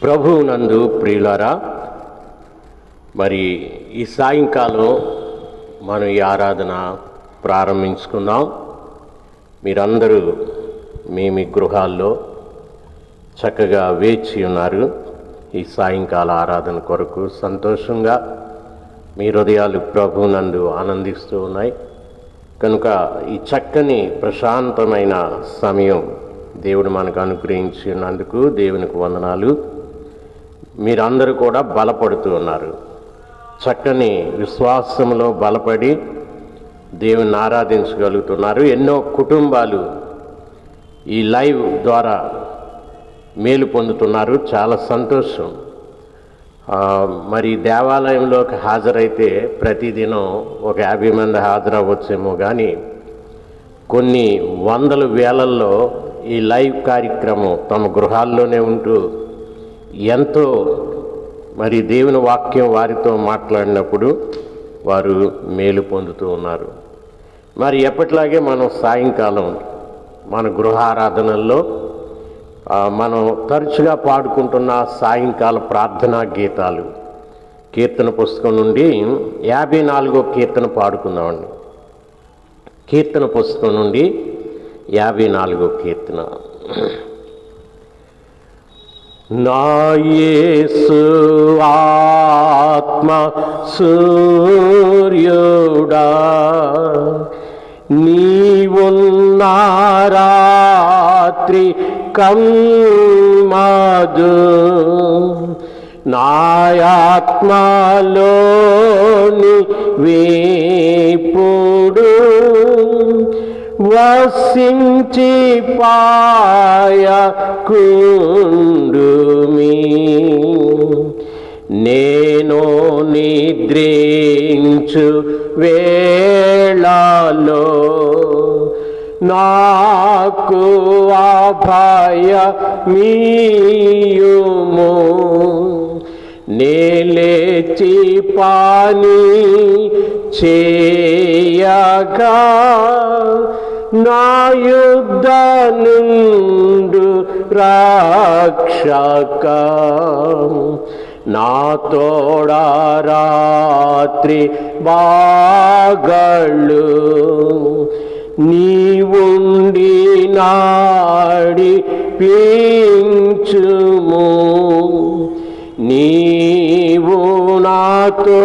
ప్రభువునందు ప్రియులారా, మరి ఈ సాయంకాలం మనం ఈ ఆరాధన ప్రారంభించుకుందాం. మీరందరూ మీ గృహాల్లో చక్కగా వేచి ఉన్నారు. ఈ సాయంకాల ఆరాధన కొరకు సంతోషంగా మీ హృదయాలు ప్రభువునందు ఆనందిస్తూ ఉన్నాయి. కనుక ఈ చక్కని ప్రశాంతమైన సమయం దేవుడు మనకు అనుగ్రహించినందుకు దేవునికి వందనాలు. మీరందరూ కూడా బలపడుతూ ఉన్నారు. చక్కని విశ్వాసంలో బలపడి దేవుని ఆరాధించగలుగుతున్నారు. ఎన్నో కుటుంబాలు ఈ లైవ్ ద్వారా మేలు పొందుతున్నారు. చాలా సంతోషం. మరి దేవాలయంలోకి హాజరైతే ప్రతిదినం ఒక 50 మంది హాజరవ్వచ్చేమో, కానీ కొన్ని వందల వేలల్లో ఈ లైవ్ కార్యక్రమం తమ గృహాల్లోనే ఉంటూ ఎంతో మరి దేవుని వాక్యం వారితో మాట్లాడినప్పుడు వారు మేలు పొందుతూ ఉన్నారు. మరి ఎప్పటిలాగే మనం సాయంకాలం మన గృహారాధనల్లో మనం తరచుగా పాడుకుంటున్న సాయంకాల ప్రార్థనా గీతాలు, కీర్తన పుస్తకం నుండి 54వ కీర్తన పాడుకుందామండి. కీర్తన పుస్తకం నుండి 54వ కీర్తన. నా యేసు ఆత్మ సూర్యుడా, నీవున్న రాత్రి కమ్మదు, నాయాత్మలోని వేపుడు వసించి పాయకుండుమి. నేను నిద్రించు వేళలో నాకు అభయమియుము. నేలేచి పని చేయగా నా యుద్ధ నుండు రక్షక, నా తోడ రాత్రి బాగళ్ళు నీవుండి నాడి పించుము. నీవు నాతో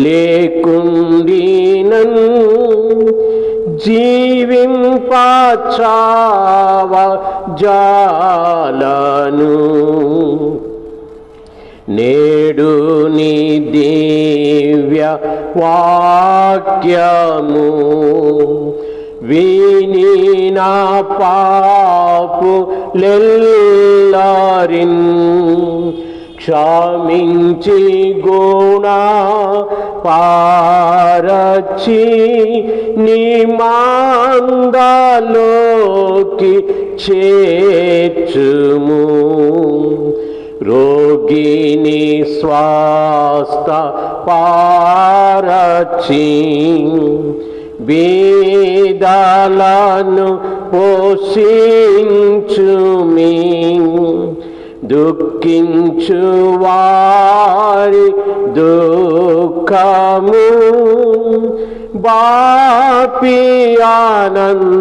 లేకుండినను జీవింపచావ జాలను. నేడు నీ దివ్య వాక్యము విని నా పాపులెల్లరిన్ క్షమించి గుణ పారచి నీ మందలోకి చేర్చుము. రోగిని స్వస్థ పారచి బీదలను పోషించుమి. దుఃఖించు వారి దుఃఖము బాపి ఆనందమీయుము.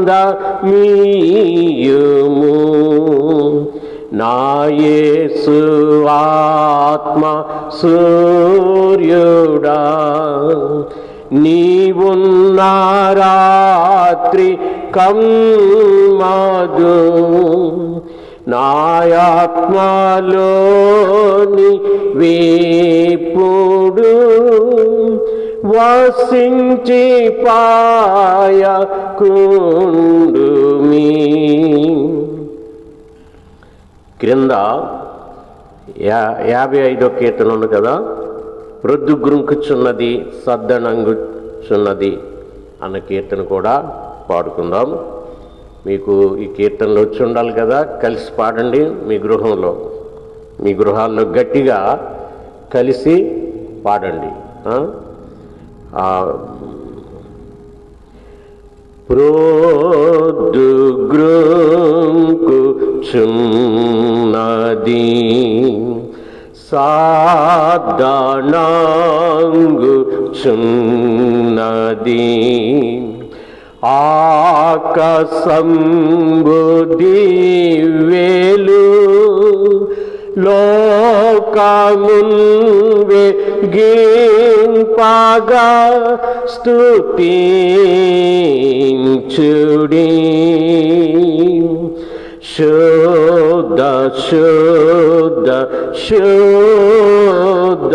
నా యేసు ఆత్మ సూర్యుడా, నీవున్న రాత్రి కమ్మదు, నాయాత్మలోని వేపుడు వసించి పాయకుండుమి. క్రింద 55వ కీర్తన ఉంది కదా, ప్రొద్దు గురుంకుచున్నది సద్దనంగుచున్నది అన్న కీర్తన కూడా పాడుకుందాం. మీకు ఈ కీర్తనలు వచ్చి ఉండాలి కదా, కలిసి పాడండి. మీ గృహాల్లో గట్టిగా కలిసి పాడండి. ప్రొద్దుగ్రుంకుచున్నది సద్దనంగుచున్నది ఆకాశంబు దివ్వేలు లోకమున్ వేగింపగా స్తుతించుడి శుద్ధ శుద్ధ శుద్ధ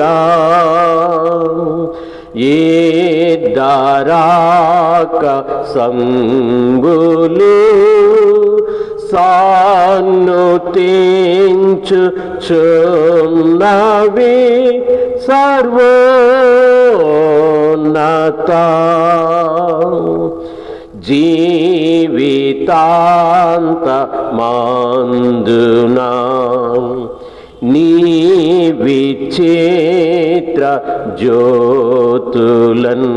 సర్వేశుడా ఏ దారాక సంబులు సాన్నుతించుచున్నవి సర్వోన్నత జీవితాంత మందునా నీ విచిత్ర జ్యోతులన్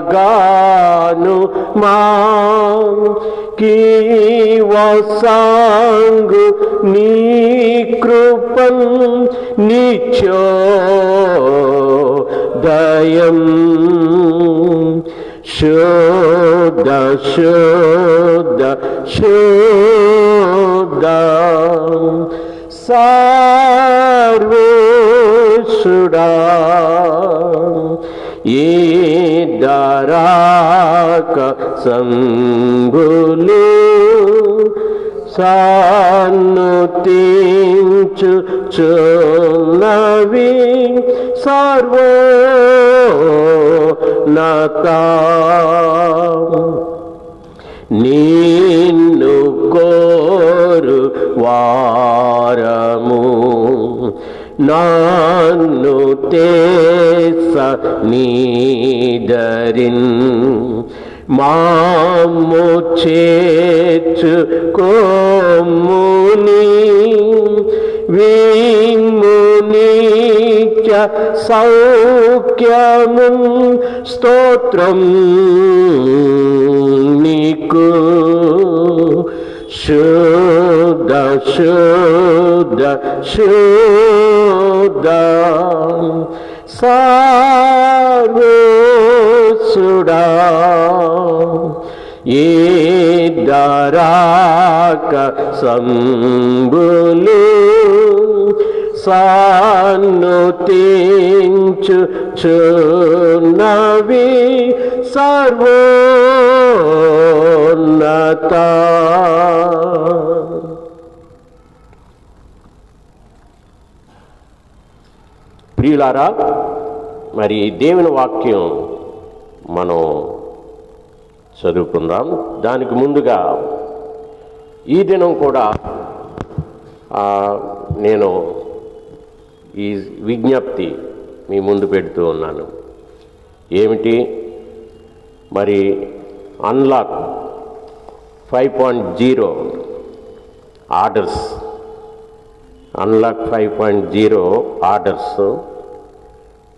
చూచుచుండగాను మా కీవసాంగు నీ కృపన్ నిత్యోదయం శుద్ధ శుద్ధ శుద్ధ సర్వేశుడా ఏ దారాక సంబులు సాన్నుతించుచున్నవి సర్వోన్నత నిన్ను కోరు వారము నన్ను తేస నీదరిన్ మాము చేర్చుకోముని విమునిచ సౌఖ్యమున్ స్తోత్రం నీకు శుద్ధ శుద్ధ శుద్ధ సర్వేశుడా ఏ దారాక సంబులు సాన్నుతించుచున్నవి సర్వోన్నత ప్రియులారా, మరి దేవుని వాక్యం మనం చదువుకుందాం. దానికి ముందుగా ఈ దినం కూడా నేను ఈ విజ్ఞప్తి మీ ముందు పెడుతూ ఉన్నాను. ఏమిటి? మరి అన్లాక్ 5.0 ఆర్డర్స్, అన్లాక్ 5.0 ఆర్డర్స్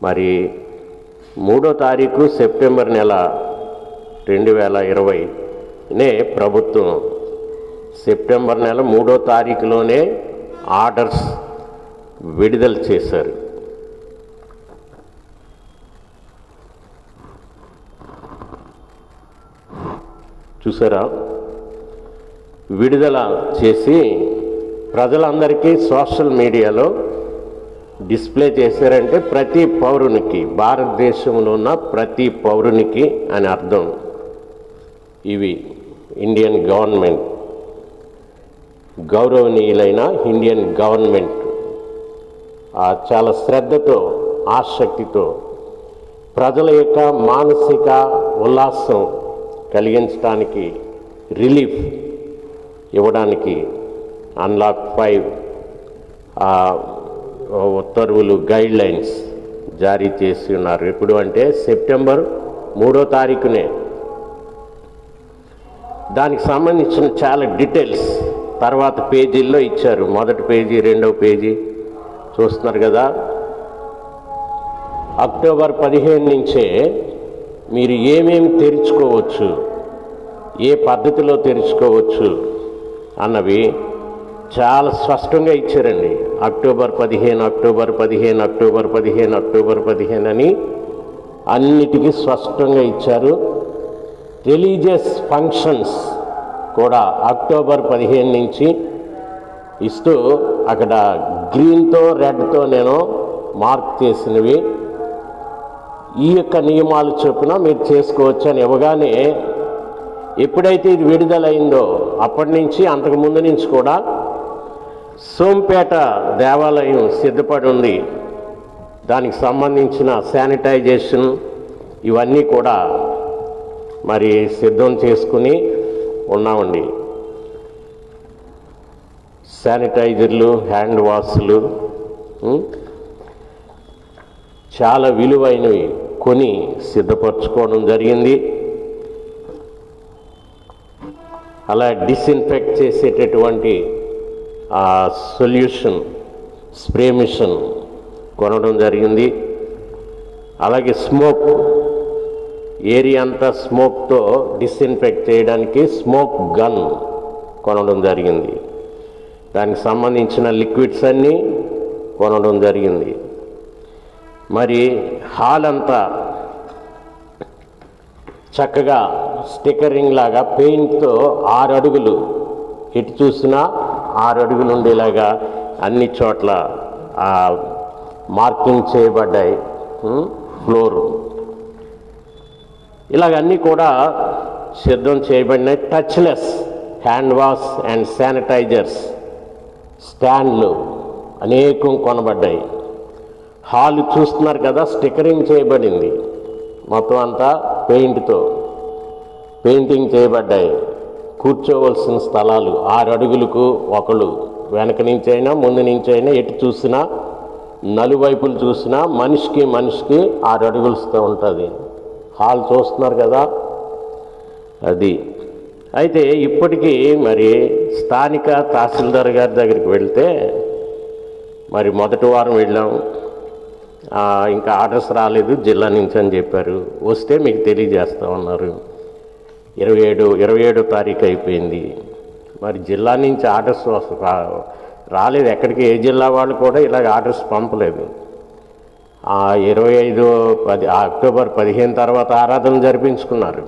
మరి 3వ తారీఖు సెప్టెంబర్ నెల 2020నే ప్రభుత్వం సెప్టెంబర్ నెల 3వ తారీఖులోనే ఆర్డర్స్ విడుదల చేశారు. చూసారా? విడుదల చేసి ప్రజలందరికీ సోషల్ మీడియాలో డిస్ప్లే చేశారంటే ప్రతి పౌరునికి, భారతదేశంలో ఉన్న ప్రతి పౌరునికి అని అర్థం. ఇవి ఇండియన్ గవర్నమెంట్, గౌరవనీయులైన ఇండియన్ గవర్నమెంట్ చాలా శ్రద్ధతో, ఆసక్తితో ప్రజల యొక్క మానసిక ఉల్లాసం కలిగించడానికి, రిలీఫ్ ఇవ్వడానికి అన్లాక్ 5 ఉత్తర్వులు, గైడ్లైన్స్ జారీ చేసి ఉన్నారు. ఎప్పుడు అంటే సెప్టెంబర్ 3వ తారీఖునే. దానికి సంబంధించిన చాలా డీటెయిల్స్ తర్వాత పేజీల్లో ఇచ్చారు. మొదటి పేజీ, 2వ పేజీ చూస్తున్నారు కదా. అక్టోబర్ 15 నుంచే మీరు ఏమేమి తెరుచుకోవచ్చు, ఏ పద్ధతిలో తెరుచుకోవచ్చు అన్నవి చాలా స్పష్టంగా ఇచ్చారండి. అక్టోబర్ 15, అక్టోబర్ 15, అక్టోబర్ 15, అక్టోబర్ 15 అని అన్నిటికీ స్పష్టంగా ఇచ్చారు. రిలీజియస్ ఫంక్షన్స్ కూడా అక్టోబర్ 15 నుంచి ఇస్తూ అక్కడ గ్రీన్తో రెడ్తో నేను మార్క్ చేసినవి ఈ యొక్క నియమాలు చొప్పున మీరు చేసుకోవచ్చు అని ఇవ్వగానే ఎప్పుడైతే ఇది విడుదలైందో అప్పటి నుంచి అంతకుముందు నుంచి కూడా సోంపేట దేవాలయం సిద్ధపడి ఉంది. దానికి సంబంధించిన శానిటైజేషన్ ఇవన్నీ కూడా మరి సిద్ధం చేసుకుని ఉన్నామండి. శానిటైజర్లు, హ్యాండ్ వాష్లు చాలా విలువైనవి కొని సిద్ధపరచుకోవడం జరిగింది. అలా డిస్ఇన్ఫెక్ట్ చేసేటటువంటి సొల్యూషన్ స్ప్రే మిషన్ కొనడం జరిగింది. అలాగే స్మోక్ ఏరియా అంతా స్మోక్తో డిస్ఇన్ఫెక్ట్ చేయడానికి స్మోక్ గన్ కొనడం జరిగింది. దానికి సంబంధించిన లిక్విడ్స్ అన్నీ కొనడం జరిగింది. మరి హాల్ అంతా చక్కగా స్టిక్కరింగ్ లాగా పెయింట్తో 6 అడుగులు ఎటు చూసినా 6 అడుగులు ఉండేలాగా అన్ని చోట్ల మార్కింగ్ చేయబడ్డాయి. ఫ్లోర్ ఇలాగన్నీ కూడా సిద్ధం చేయబడినాయి. Touchless hand wash and sanitizers స్టాండ్లు అనేకం కొనబడ్డాయి. హాల్ చూస్తున్నారు కదా, స్టిక్కరింగ్ చేయబడింది. మొత్తం అంతా పెయింటింగ్ చేయబడ్డాయి. కూర్చోవలసిన స్థలాలు 6 అడుగులకు ఒకళ్ళు, వెనక నుంచి అయినా ముందు నుంచి అయినా ఎటు చూసినా నలువైపులు చూసినా మనిషికి 6 అడుగులతో ఉంటుంది. హాల్ చూస్తున్నారు కదా అది. అయితే ఇప్పటికీ మరి స్థానిక తహసీల్దార్ గారి దగ్గరికి వెళ్తే మరి మొదటి వారం వెళ్ళాం, ఇంకా ఆర్డర్స్ రాలేదు జిల్లా నుంచి అని చెప్పారు. వస్తే మీకు తెలియజేస్తా ఉన్నారు. 27 తారీఖు అయిపోయింది. మరి జిల్లా నుంచి ఆర్డర్స్ రాలేదు. ఎక్కడికి ఏ జిల్లా వాళ్ళు కూడా ఇలాగ ఆర్డర్స్ పంపలేదు. అక్టోబర్ 15 తర్వాత ఆరాధనలు జరిపించుకున్నారు.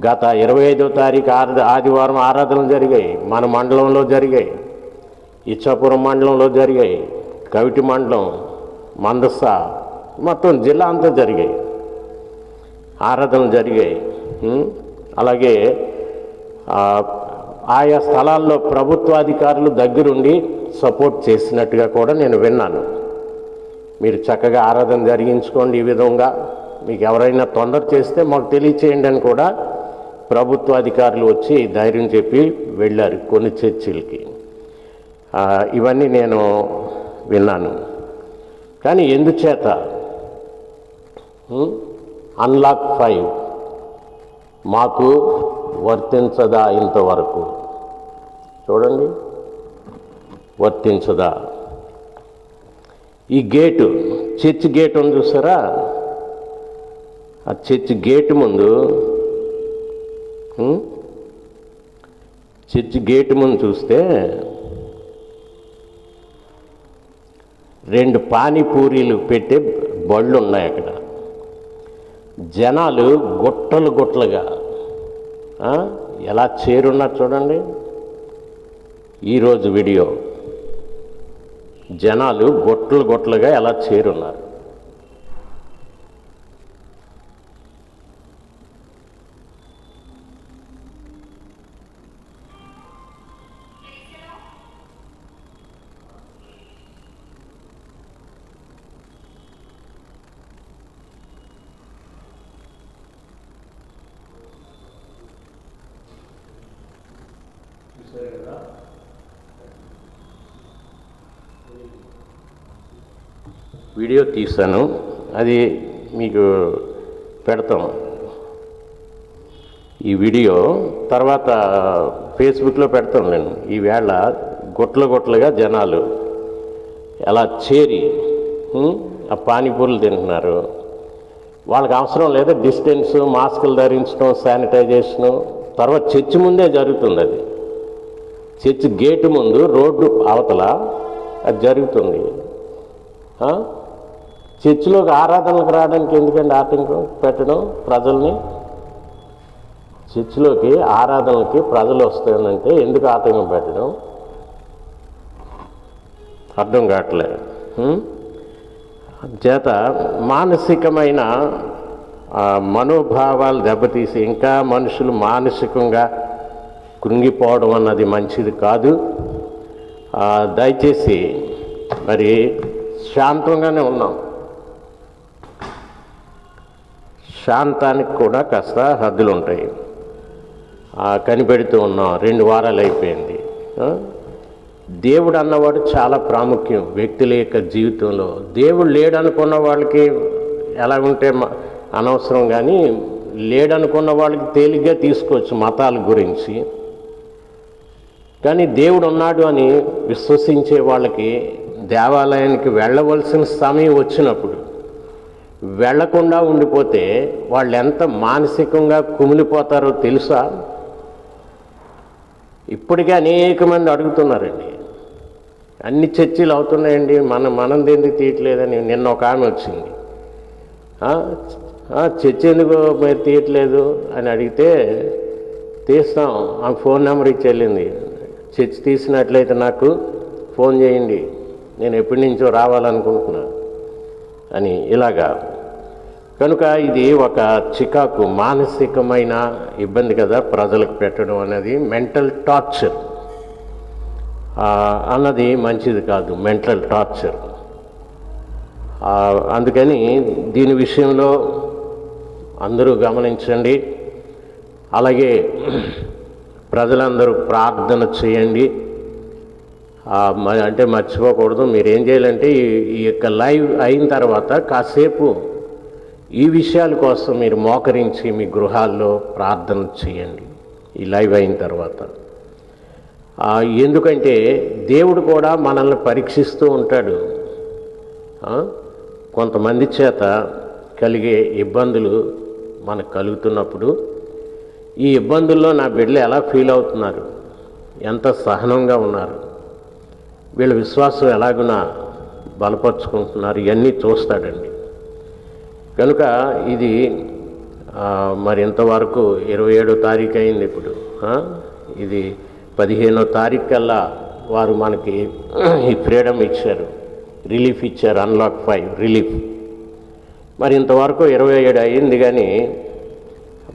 గత 25వ తారీఖు ఆదివారం ఆరాధనలు జరిగాయి. మన మండలంలో జరిగాయి, ఇచ్చాపురం మండలంలో జరిగాయి, కవిటి మండలం, మందస, మొత్తం జిల్లా అంతా జరిగాయి, ఆరాధనలు జరిగాయి. అలాగే ఆయా స్థలాల్లో ప్రభుత్వాధికారులు దగ్గరుండి సపోర్ట్ చేసినట్టుగా కూడా నేను విన్నాను. మీరు చక్కగా ఆరాధన జరిగించుకోండి. ఈ విధంగా మీకు ఎవరైనా తొందర చేస్తే మాకు తెలియచేయండి అని కూడా ప్రభుత్వాధికారులు వచ్చి ధైర్యం చెప్పి వెళ్ళారు కొన్ని చర్చిలకి. ఇవన్నీ నేను విన్నాను. కానీ ఎందుచేత అన్లాక్ 5 మాకు వర్తించదా? ఇంతవరకు చూడండి, వర్తించదా? ఈ గేటు, చర్చ్ గేట్ ఉంది చూసారా, ఆ చర్చ్ గేటు ముందు చూస్తే 2 పానీపూరీలు పెట్టే బళ్ళు ఉన్నాయి అక్కడ. జనాలు గుట్టలుగా ఎలా చేరున్నారు చూడండి. ఈరోజు వీడియో జనాలు గుట్టలుగా ఎలా చేరున్నారు. వీడియో తీశాను, అది మీకు పెడతాం. ఈ వీడియో తర్వాత ఫేస్బుక్లో పెడతాం. నేను ఈవేళ గుట్లుగా జనాలు ఎలా చేరి ఆ పానీపూరీలు తింటున్నారు. వాళ్ళకి అవసరం లేదు డిస్టెన్స్, మాస్కులు ధరించడం, శానిటైజేషను. తర్వాత చర్చి ముందే జరుగుతుంది అది. చర్చి గేటు ముందు రోడ్డు అవతల అది జరుగుతుంది. చర్చిలోకి ఆరాధనలకు రావడానికి ఎందుకండి ఆటంకం పెట్టడం ప్రజల్ని? చర్చిలోకి ఆరాధనలకి ప్రజలు వస్తానంటే ఎందుకు ఆటంకం పెట్టడం? అర్థం కావట్లేదు. చేత మానసికమైన మనోభావాలు దెబ్బతీసి ఇంకా మనుషులు మానసికంగా కృంగిపోవడం అన్నది మంచిది కాదు. దయచేసి మరి శాంతంగానే ఉన్నాం. శాంతానికి కూడా కాస్త హద్దులు ఉంటాయి. కనిపెడుతూ ఉన్నాం. 2 వారాలు అయిపోయింది. దేవుడు అన్నవాడు చాలా ప్రాముఖ్యం వ్యక్తుల యొక్క జీవితంలో. దేవుడు లేడనుకున్న వాళ్ళకి ఎలా ఉంటే అనవసరం, కానీ లేడనుకున్న వాళ్ళకి తేలిగ్గా తీసుకోవచ్చు మతాల గురించి. కానీ దేవుడు ఉన్నాడు అని విశ్వసించే వాళ్ళకి దేవాలయానికి వెళ్ళవలసిన సమయం వచ్చినప్పుడు వెళ్లకుండా ఉండిపోతే వాళ్ళు ఎంత మానసికంగా కుమిలిపోతారో తెలుసా? ఇప్పటికే అనేక మంది అడుగుతున్నారండి. అన్ని చర్చలు అవుతున్నాయండి, మనం ఎందుకు తీయట్లేదని. నిన్న ఒక ఆమె వచ్చింది, చర్చ ఎందుకు మీరు తీయట్లేదు అని అడిగితే, తీస్తాం, ఆమె ఫోన్ నెంబర్ ఇచ్చి వెళ్ళింది. చర్చ తీసినట్లయితే నాకు ఫోన్ చేయండి, నేను ఎప్పటి నుంచో రావాలనుకుంటున్నా అని. ఇలాగా కనుక ఇది ఒక చికాకు, మానసికమైన ఇబ్బంది కదా ప్రజలకు పెట్టడం అనేది. మెంటల్ టార్చర్ అన్నది మంచిది కాదు, మెంటల్ టార్చర్. అందుకని దీని విషయంలో అందరూ గమనించండి. అలాగే ప్రజలందరూ ప్రార్థన చేయండి. అంటే మర్చిపోకూడదు. మీరు ఏం చేయాలంటే ఈ యొక్క లైవ్ అయిన తర్వాత కాసేపు ఈ విషయాల కోసం మీరు మోకరించి మీ గృహాల్లో ప్రార్థన చేయండి ఈ లైవ్ అయిన తర్వాత. ఎందుకంటే దేవుడు కూడా మనల్ని పరీక్షిస్తూ ఉంటాడు. కొంతమంది చేత కలిగే ఇబ్బందులు మనకు కలుగుతున్నప్పుడు ఈ ఇబ్బందుల్లో నా బిడ్డలు ఎలా ఫీల్ అవుతున్నారు, ఎంత సహనంగా ఉన్నారు, వీళ్ళ విశ్వాసం ఎలాగునా బలపరుచుకుంటున్నారు, ఇవన్నీ చూస్తాడండి. కనుక ఇది మరి ఇంతవరకు 27వ తారీఖు అయింది. ఇప్పుడు ఇది 15వ తారీఖు కల్లా వారు మనకి ఈ ఫ్రీడమ్ ఇచ్చారు, రిలీఫ్ ఇచ్చారు, అన్లాక్ 5 రిలీఫ్. మరి ఇంతవరకు 27 అయింది. కానీ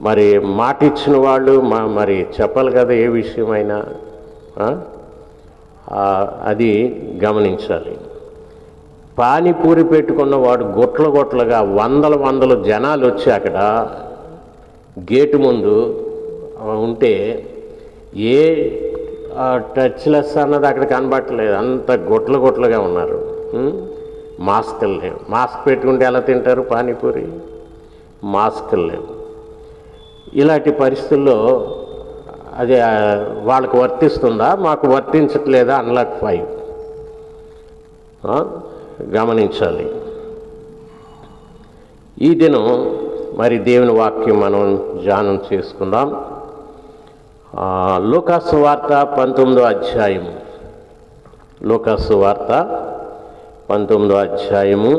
మరి మాట ఇచ్చిన వాళ్ళు మరి చెప్పాలి కదా ఏ విషయమైనా, అది గమనించాలి. పానీపూరి పెట్టుకున్న వాడు గొట్లుగా వందల జనాలు వచ్చి అక్కడ గేటు ముందు ఉంటే ఏ టచ్లెస్ అన్నది అక్కడ కనబట్టలేదు. అంత గొట్లుగా ఉన్నారు. మాస్కులు లేవు. మాస్క్ పెట్టుకుంటే ఎలా తింటారు పానీపూరి? మాస్కులు లేవు. ఇలాంటి పరిస్థితుల్లో అది వాళ్ళకు వర్తిస్తుందా, మాకు వర్తించట్లేదా? అన్లాక్ 5 గమనించాలి. ఈ దినం మరి దేవుని వాక్యం మనం ధ్యానం చేసుకుందాం. లూకాసు వార్త 19వ అధ్యాయము. లూకాసు వార్త 19వ అధ్యాయము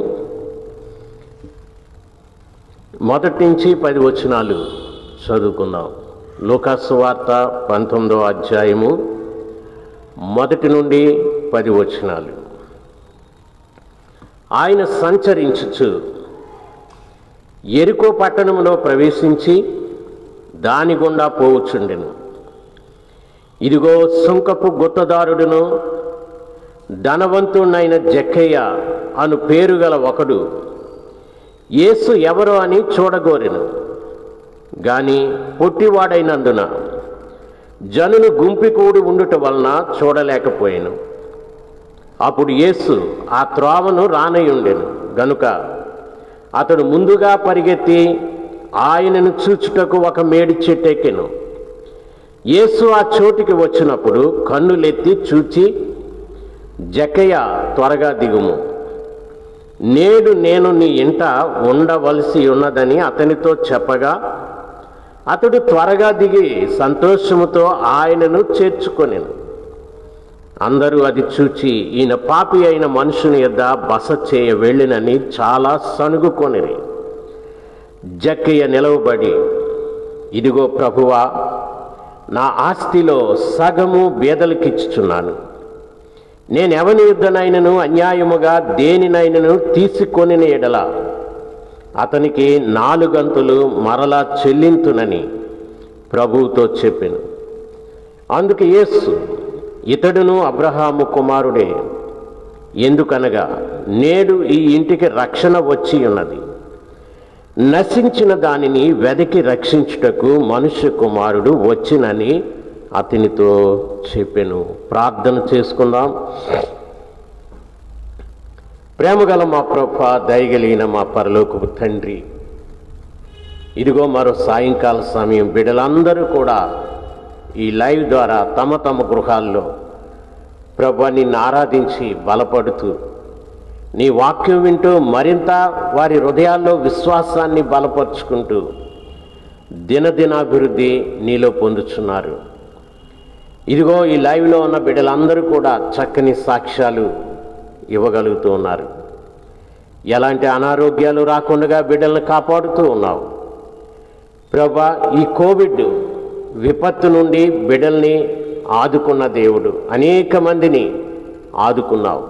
1 నుంచి 10 వచనాలు చదువుకుందాం. లూకాసు వార్త 19వ అధ్యాయము 1 నుండి 10 వచనాలు. ఆయన సంచరించుచు యెరికో పట్టణంలో ప్రవేశించి దాని గుండా పోవచ్చుండెను. ఇదిగో సుంకపు గుత్తదారుడును ధనవంతుడైన జక్కయ్య అను పేరు గల ఒకడు యేసు ఎవరో అని చూడగోరెను. గాని పొట్టివాడైనందున జనులు గుంపికూడి ఉండుట వలన చూడలేకపోయాను. అప్పుడు యేసు ఆ త్రోవను రానయ్యుండెను గనుక అతడు ముందుగా పరిగెత్తి ఆయనను చూచుటకు ఒక మేడి చెట్టెక్కెను. యేసు ఆ చోటికి వచ్చినప్పుడు కన్నులెత్తి చూచి, జక్కయ్య త్వరగా దిగుము, నేడు నేను నీ ఇంట ఉండవలసి ఉన్నదని అతనితో చెప్పగా అతడు త్వరగా దిగి సంతోషముతో ఆయనను చేర్చుకొనెను. అందరూ అది చూచి ఈయన పాపి అయిన మనుషుని యొద్ద బస చేయ వెళ్ళినని చాలా సణుగుకొనిరి. జక్కయ్య నిలవబడి, ఇదిగో ప్రభువా, నా ఆస్తిలో సగము బేదలకిచ్చుచున్నాను. నేనెవని యుద్ధనైనను అన్యాయముగా దేనినైనను తీసుకొనిన ఎడల అతనికి 4 గంతులు మరలా చెల్లింతునని ప్రభువుతో చెప్పెను. అందుకు యేసు, ఇతడును అబ్రహాము కుమారుడే, ఎందుకనగా నేడు ఈ ఇంటికి రక్షణ వచ్చి ఉన్నది. నశించిన దానిని వెదకి రక్షించుటకు మనుష్య కుమారుడు వచ్చినని అతనితో చెప్పెను. ప్రార్థన చేసుకుందాం. ప్రేమగల మా ప్రభువా, దయగలిగిన మా పరలోకపు తండ్రి, ఇదిగో మరో సాయంకాల సమయం బిడ్డలందరూ కూడా ఈ లైవ్ ద్వారా తమ తమ గృహాల్లో ప్రభువా నిన్ను ఆరాధించి బలపడుతూ నీ వాక్యం వింటూ మరింత వారి హృదయాల్లో విశ్వాసాన్ని బలపరుచుకుంటూ దినదినాభివృద్ధి నీలో పొందుచున్నారు. ఇదిగో ఈ లైవ్లో ఉన్న బిడ్డలందరూ కూడా చక్కని సాక్ష్యాలు ఇవ్వగలుగుతూ ఉన్నారు. ఎలాంటి అనారోగ్యాలు రాకుండా బిడ్డలను కాపాడుతూ ఉన్నావు ప్రభా. ఈ కోవిడ్ విపత్తు నుండి బిడ్డల్ని ఆదుకున్న దేవుడు, అనేక మందిని ఆదుకున్నావు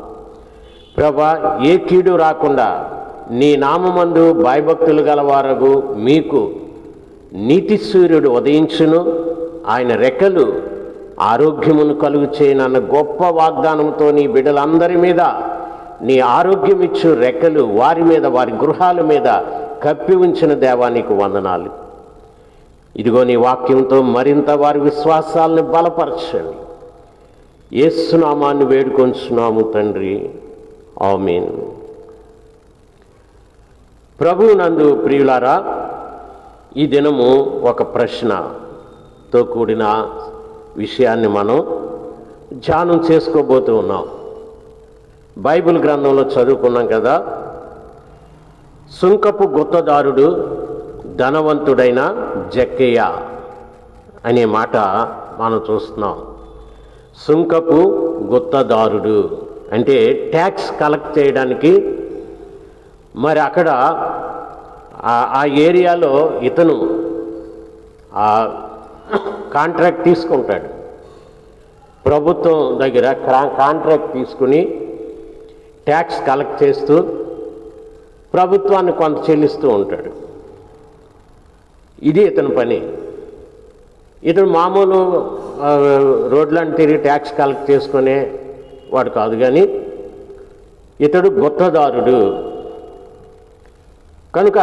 ప్రభా. ఏ కీడు రాకుండా నీ నామమందు భయభక్తులు గలవారగు మీకు నీతి సూర్యుడు ఉదయించును, ఆయన రెక్కలు ఆరోగ్యమును కలుగు చేయనన్న గొప్ప వాగ్దానంతో నీ బిడ్డలందరి మీద నీ ఆరోగ్యం ఇచ్చు రెక్కలు వారి మీద, వారి గృహాల మీద కప్పి ఉంచిన దేవా నీకు వందనాలు. ఇదిగో నీ వాక్యంతో మరింత వారి విశ్వాసాలను బలపరచండి. యేసు నామాన్ని వేడుకొంచున్నాము తండ్రి, ఆమేన్. ప్రభువు నందు ప్రియులారా, ఈ దినము ఒక ప్రశ్నతో కూడిన విషయాన్ని మనం ధ్యానం చేసుకోబోతూ ఉన్నాం. బైబిల్ గ్రంథంలో చదువుకున్నాం కదా, సుంకపు గుత్తదారుడు ధనవంతుడైన జక్కయ్య అనే మాట మనం చూస్తున్నాం. సుంకపు గుత్తదారుడు అంటే ట్యాక్స్ కలెక్ట్ చేయడానికి మరి అక్కడ ఆ ఏరియాలో ఇతను కాంట్రాక్ట్ తీసుకుంటాడు. ప్రభుత్వం దగ్గర కాంట్రాక్ట్ తీసుకుని ట్యాక్స్ కలెక్ట్ చేస్తూ ప్రభుత్వాన్ని కొంత చెల్లిస్తూ ఉంటాడు. ఇది ఇతని పని. ఇతను మామూలు రోడ్లను తిరిగి ట్యాక్స్ కలెక్ట్ చేసుకునే వాడు కాదు, కానీ ఇతడు గుత్తదారుడు కనుక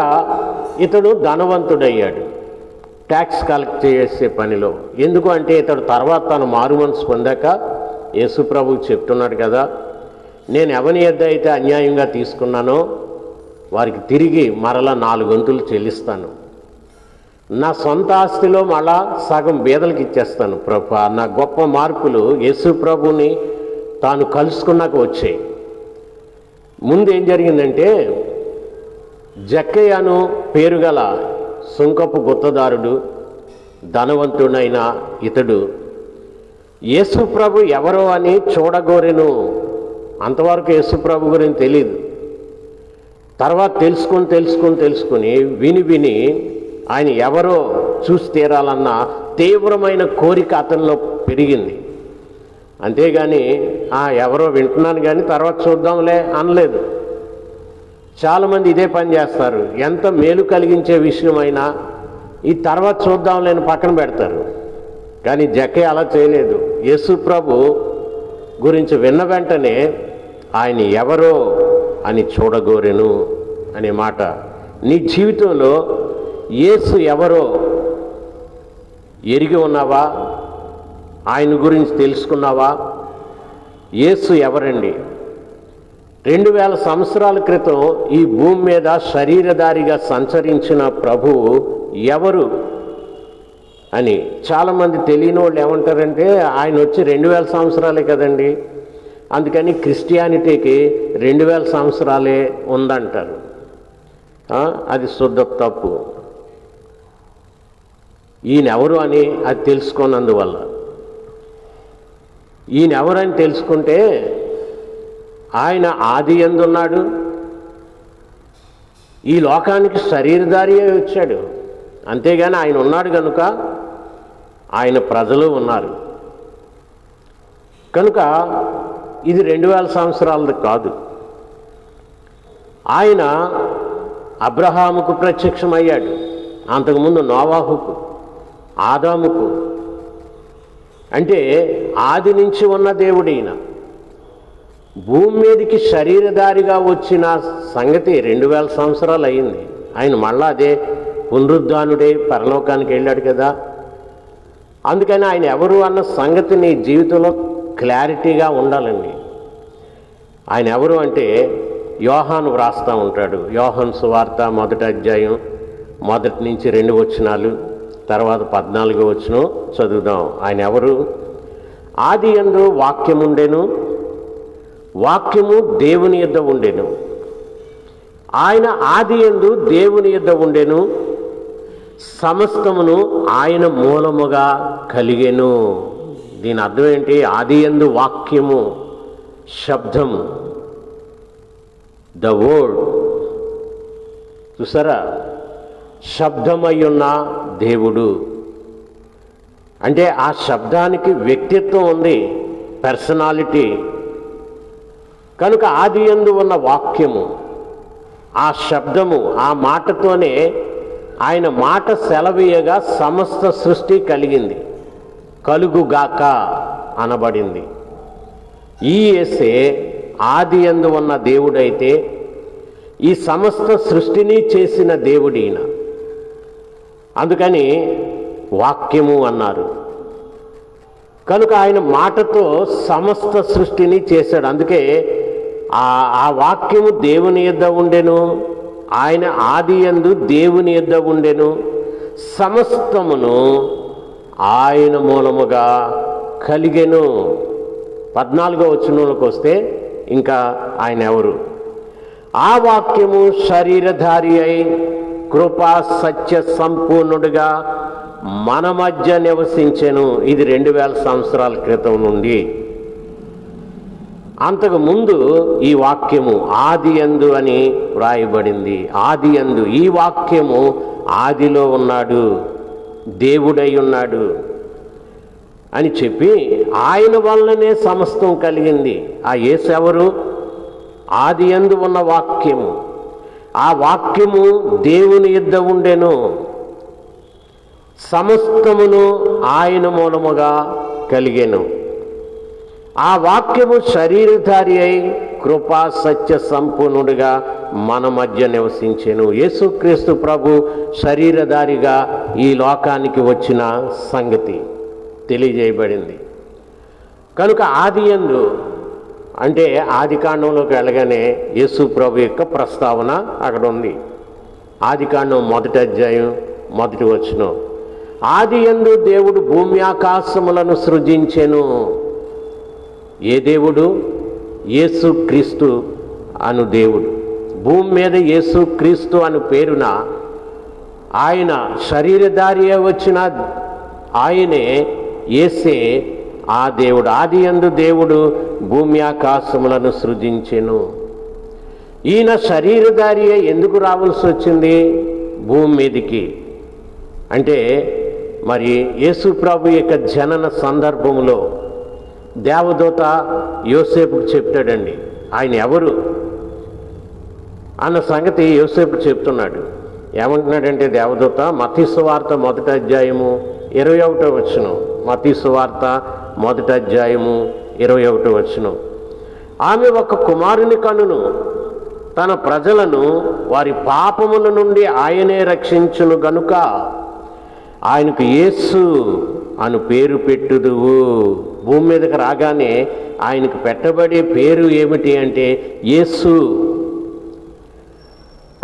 ఇతడు ధనవంతుడయ్యాడు ట్యాక్స్ కలెక్ట్ చేసే పనిలో. ఎందుకు అంటే ఇతడు తర్వాత తను మారు మనసు పొందాక యేసు ప్రభువు చెప్తున్నాడు కదా, నేను ఎవని యొద్ద అయితే అన్యాయంగా తీసుకున్నానో వారికి తిరిగి మరలా 4 వంతులు చెల్లిస్తాను. నా సొంత ఆస్తిలో మళ్ళా సగం బీదలకు ఇచ్చేస్తాను ప్రభు. నా గొప్ప మార్పులు యేసు ప్రభుని తాను కలుసుకున్నాక వచ్చాయి. ముందు ఏం జరిగిందంటే, జక్కయ్యను పేరుగల సుంకపు గుత్తదారుడు ధనవంతుడైన ఇతడు యేసు ప్రభు ఎవరో అని చూడగోరెను. అంతవరకు యేసు ప్రభు గురించి తెలియదు. తర్వాత తెలుసుకుని విని ఆయన ఎవరో చూసి తీరాలన్న తీవ్రమైన కోరిక అతనిలో పెరిగింది. అంతేగాని ఎవరో వింటున్నాను కానీ తర్వాత చూద్దాంలే అనలేదు. చాలామంది ఇదే పని చేస్తారు. ఎంత మేలు కలిగించే విషయమైనా ఈ తర్వాత చూద్దాంలేని పక్కన పెడతారు. కానీ జక్కయ్య అలా చేయలేదు. యేసు ప్రభు గురించి విన్న వెంటనే ఆయన ఎవరో అని చూడగోరెను అనే మాట. నీ జీవితంలో యేసు ఎవరో ఎరిగి ఉన్నావా? ఆయన గురించి తెలుసుకున్నావా? యేసు ఎవరండి? 2000 సంవత్సరాల క్రితం ఈ భూమి మీద శరీరధారిగా సంచరించిన ప్రభువు ఎవరు అని చాలామంది తెలియని వాళ్ళు ఏమంటారంటే, ఆయన వచ్చి 2000 సంవత్సరాలే కదండి, అందుకని క్రిస్టియానిటీకి 2000 సంవత్సరాలే ఉందంటారు. అది శుద్ధ తప్పు. ఈయనెవరు అని అది తెలుసుకోనందువల్ల. ఈయనెవరని తెలుసుకుంటే ఆయన ఆది యందున్నాడు, ఈ లోకానికి శరీరధారి అయి వచ్చాడు. అంతేగాని ఆయన ఉన్నాడు కనుక ఆయన ప్రజలు ఉన్నారు కనుక ఇది 2000 సంవత్సరాలది కాదు. ఆయన అబ్రహాముకు ప్రత్యక్షమయ్యాడు, అంతకుముందు నోవాహుకు, ఆదాముకు. అంటే ఆది నుంచి ఉన్న దేవుడు ఈయన. భూమి మీదకి శరీరధారిగా వచ్చిన సంగతి 2000 సంవత్సరాలు అయింది. ఆయన మళ్ళా అదే పునరుద్ధానుడే పరలోకానికి వెళ్ళాడు కదా. అందుకని ఆయన ఎవరు అన్న సంగతి నీ జీవితంలో క్లారిటీగా ఉండాలండి. ఆయన ఎవరు అంటే యోహాను వ్రాస్తూ ఉంటాడు. యోహాను సువార్త 1వ అధ్యాయం 1 నుంచి 2 వచనాలు, తర్వాత 14వ వచనం చదువుదాం. ఆయన ఎవరు? ఆది యందు వాక్యముండెను, వాక్యము దేవుని యొద్ద ఉండెను, ఆయన ఆది యందు దేవుని యొద్ద ఉండెను, సమస్తమును ఆయన మూలముగా కలిగెను. దీని అర్థం ఏంటి? ఆది యందు వాక్యము, శబ్దము, ద వర్డ్. చూసారా? శబ్దమయ్యున్న దేవుడు అంటే ఆ శబ్దానికి వ్యక్తిత్వం ఉంది, పర్సనాలిటీ. కనుక ఆది యందు ఉన్న వాక్యము, ఆ శబ్దము, ఆ మాటతోనే ఆయన మాట సెలవీయగా సమస్త సృష్టి కలిగింది, కలుగుగాక అనబడింది. ఈ యేసే ఆది యందు ఉన్న దేవుడైతే ఈ సమస్త సృష్టిని చేసిన దేవుడు ఈయన. అందుకని వాక్యము అన్నారు. కనుక ఆయన మాటతో సమస్త సృష్టిని చేశాడు. అందుకే ఆ వాక్యము దేవుని యొద్ద ఉండెను, ఆయన ఆది యందు దేవుని యొద్ద ఉండెను, సమస్తమును ఆయన మూలముగా కలిగెను. 14వ వచనంలోకి వస్తే ఇంకా ఆయన ఎవరు? ఆ వాక్యము శరీరధారి అయి కృపా సత్య సంపూర్ణుడిగా మన మధ్య నివసించెను. ఇది 2000 సంవత్సరాల క్రితం నుండి. అంతకు ముందు ఈ వాక్యము ఆది యందు అని వ్రాయబడింది. ఆది యందు ఈ వాక్యము ఆదిలో ఉన్నాడు, దేవుడై ఉన్నాడు అని చెప్పి ఆయన వల్లనే సమస్తం కలిగింది. ఆ యేసు ఎవరు? ఆది యందు ఉన్న వాక్యము. ఆ వాక్యము దేవుని యొద్ద ఉండెను, సమస్తమును ఆయన మూలముగా కలిగెను. ఆ వాక్యము శరీరధారి అయి కృపా సత్య సంపూర్ణుడిగా మన మధ్య నివసించెను. యేసుక్రీస్తు ప్రభు శరీరధారిగా ఈ లోకానికి వచ్చిన సంగతి తెలియజేయబడింది. కనుక ఆది యందు అంటే ఆది కాండంలోకి వెళ్ళగానే యేసు ప్రభు యొక్క ప్రస్తావన అక్కడ ఉంది. ఆది కాండం 1వ అధ్యాయం 1వ వచనం, ఆది యందు దేవుడు భూమి ఆకాశములను సృజించెను. ఏ దేవుడు? యేసు క్రీస్తు అను దేవుడు. భూమి మీద యేసు క్రీస్తు అను పేరున ఆయన శరీరధారి వచ్చిన ఆయనే యేసే ఆ దేవుడు. ఆది యందు దేవుడు భూమి ఆకాశములను సృజించెను. ఈయన శరీరధారి ఎందుకు రావాల్సి వచ్చింది భూమి మీదికి అంటే, మరి యేసు ప్రభు యొక్క జనన సందర్భంలో దేవదూత యోసేపుకు చెప్తాడండి. ఆయన ఎవరు అన్న సంగతి యోసేపు చెప్తున్నాడు. ఏమంటున్నాడంటే దేవదూత, మత్తయి సువార్త 1వ అధ్యాయము 21వ వచనం. మత్తయి సువార్త 1వ అధ్యాయము 21వ వచనం, ఆమె ఒక కుమారుని కనును, తన ప్రజలను వారి పాపముల నుండి ఆయనే రక్షించును గనుక ఆయనకు యేసు అను పేరు పెట్టుదువు. భూమి మీదకి రాగానే ఆయనకు పెట్టబడే పేరు ఏమిటి అంటే యేసు.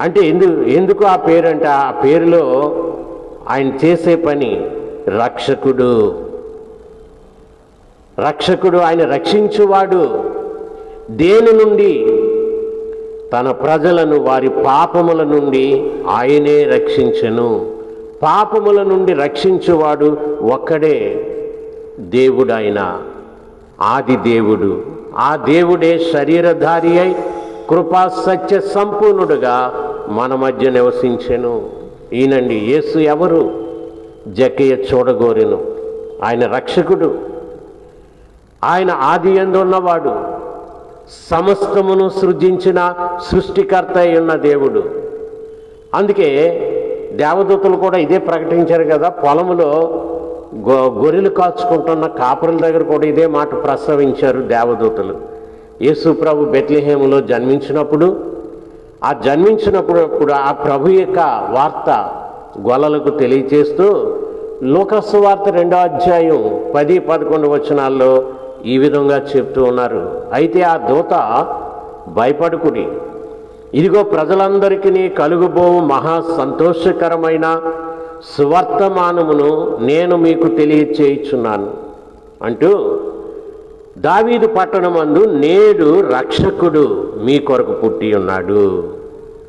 అంటే ఎందుకు ఆ పేరు అంటే, ఆ పేరులో ఆయన చేసే పని రక్షకుడు. రక్షకుడు, ఆయన రక్షించువాడు. దేని నుండి? తన ప్రజలను వారి పాపముల నుండి ఆయనే రక్షించెను. పాపముల నుండి రక్షించువాడు ఒక్కడే, దేవుడు. ఆయన ఆది దేవుడు. ఆ దేవుడే శరీరధారి అయి కృపా సత్య సంపూర్ణుడుగా మన మధ్య నివసించెను. ఈయనండి యేసు. ఎవరు? జక్కయ్య చూడగోరెను. ఆయన రక్షకుడు. ఆయన ఆది యందు ఉన్నవాడు. సమస్తమును సృజించిన సృష్టికర్త అయి ఉన్న దేవుడు. అందుకే దేవదూతలు కూడా ఇదే ప్రకటించారు కదా. పొలములో గొర్రెలు కాచుకుంటున్న కాపురుల దగ్గర కూడా ఇదే మాట ప్రస్తావించారు దేవదూతలు. యేసు ప్రభు బెత్లెహేములో జన్మించినప్పుడు ఆ ప్రభు యొక్క వార్త గొల్లలకు తెలియచేస్తూ లూకాసు వార్త 2వ అధ్యాయం 10-11 వచనాల్లో ఈ విధంగా చెప్తూ ఉన్నారు. అయితే ఆ దూత, భయపడుకుడి, ఇదిగో ప్రజలందరికీ కలుగుబోవు మహా సంతోషకరమైన సువర్తమానమును నేను మీకు తెలియచేయుచున్నాను అంటూ, దావీదు పట్టణమందు నేడు రక్షకుడు మీ కొరకు పుట్టి ఉన్నాడు.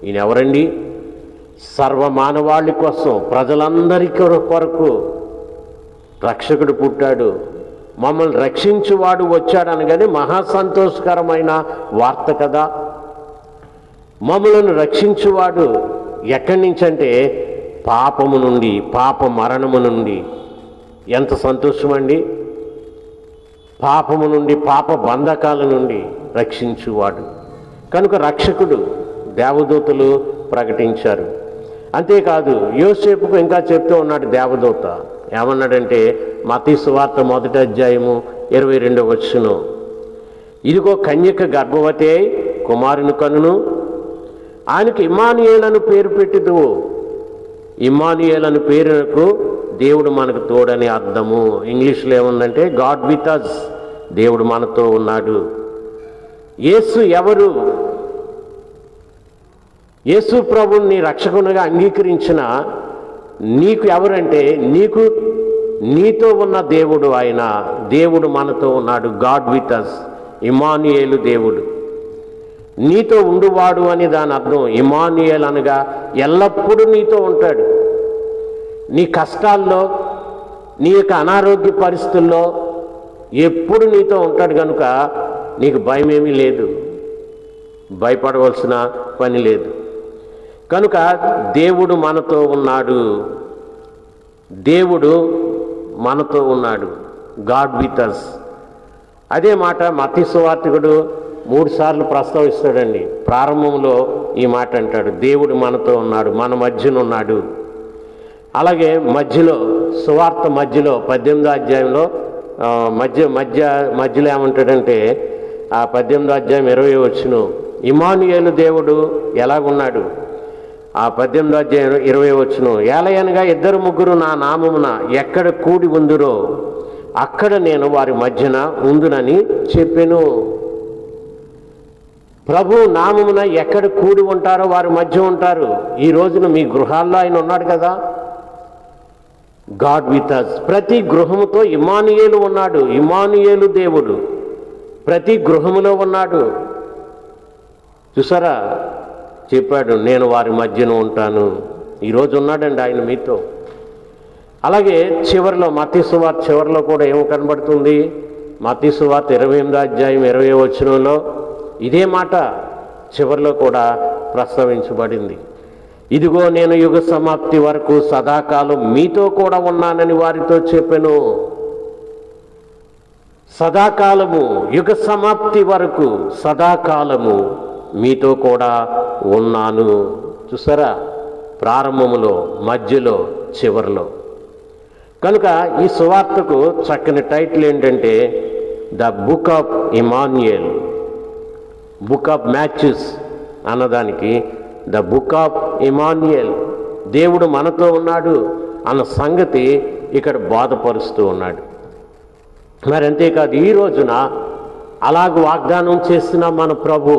ఈయన ఎవరండి? సర్వమానవాళి కోసం, ప్రజలందరి కొరకు రక్షకుడు పుట్టాడు. మమ్మల్ని రక్షించువాడు వచ్చాడు అనగానే మహా సంతోషకరమైన వార్త కదా. మమ్మలను రక్షించువాడు ఎక్కడి నుంచి అంటే పాపము నుండి, పాప మరణము నుండి. ఎంత సంతోషం అండి! పాపము నుండి, పాప బంధకాల నుండి రక్షించువాడు కనుక రక్షకుడు దేవదూతలు ప్రకటించారు. అంతేకాదు యోసేపుకు ఇంకా చెప్తూ ఉన్నాడు దేవదూత. ఏమన్నాడంటే మత్తయి సువార్త 1వ అధ్యాయము 22వ వచనం, ఇదిగో కన్యక గర్భవతి అయి కుమారుని కనును, ఆయనకి ఇమ్మానుయేలు అని పేరు పెట్టిదువు. ఇమ్మానుయేలు అని పేరుకు దేవుడు మనకు తోడని అర్థము. ఇంగ్లీష్లో ఏముందంటే గాడ్ విత్ అస్, దేవుడు మనతో ఉన్నాడు. యేసు ఎవరు? యేసు ప్రభుని రక్షకునిగా అంగీకరించిన నీకు ఎవరంటే నీతో ఉన్న దేవుడు. ఆయన దేవుడు మనతో ఉన్నాడు. గాడ్ విత్ అస్, ఇమ్మానుయేలు, దేవుడు నీతో ఉండువాడు అని దాని అర్థం. ఇమ్మానుయేల్ అనగా ఎల్లప్పుడూ నీతో ఉంటాడు. నీ కష్టాల్లో, నీ యొక్క అనారోగ్య పరిస్థితుల్లో ఎప్పుడు నీతో ఉంటాడు. కనుక నీకు భయమేమీ లేదు, భయపడవలసిన పని లేదు. కనుక దేవుడు మనతో ఉన్నాడు. దేవుడు మనతో ఉన్నాడు. God with us. అదే మాట మత్తయి సువార్తికుడు 3 సార్లు ప్రస్తావిస్తాడండి. ప్రారంభంలో ఈ మాట అంటాడు, దేవుడు మనతో ఉన్నాడు, మన మధ్యన ఉన్నాడు. అలాగే మధ్యలో సువార్త మధ్యలో 18వ అధ్యాయంలో మధ్యలో ఏమంటాడంటే ఆ 18వ అధ్యాయం 20వ వచనం, ఇమ్మానుయేలు దేవుడు ఎలాగున్నాడు? ఆ 18వ అధ్యాయం 20వ వచనం, ఏలయనగా 2-3 నా నామమున ఎక్కడ కూడి ఉందురో అక్కడ నేను వారి మధ్యన ఉందునని చెప్పెను. ప్రభు నామమున ఎక్కడ కూడి ఉంటారో వారి మధ్య ఉంటారు. ఈ రోజున మీ గృహాల్లో ఆయన ఉన్నాడు కదా. God with us. ప్రతి గృహముతో ఇమ్మానుయేలు ఉన్నాడు. ఇమ్మానుయేలు దేవుడు ప్రతి గృహములో ఉన్నాడు. చూసారా, చెప్పాడు నేను వారి మధ్యన ఉంటాను. ఈరోజు ఉన్నాడండి ఆయన మీతో. అలాగే చివరిలో మత్తయి సువార్త చివరిలో కూడా ఏమో కనబడుతుంది. మత్తయి సువార్త 28వ అధ్యాయం 20వ వచనంలో ఇదే మాట చివరిలో కూడా ప్రస్తావించబడింది. ఇదిగో నేను యుగ సమాప్తి వరకు సదాకాలం మీతో కూడా ఉన్నానని వారితో చెప్పెను. సదాకాలము, యుగ సమాప్తి వరకు సదాకాలము మీతో కూడా ఉన్నాను. చూసారా, ప్రారంభములో, మధ్యలో, చివరిలో. కనుక ఈ సువార్తకు చక్కని టైటిల్ ఏంటంటే the book of Emmanuel. Book of matches అన్నదానికి ద బుక్ ఆఫ్ ఇమ్మానుయేల్. దేవుడు మనతో ఉన్నాడు అన్న సంగతి ఇక్కడ బోధపరుస్తూ ఉన్నాడు. మరి అంతేకాదు ఈ రోజున అలాగ వాగ్దానం చేసిన మన ప్రభు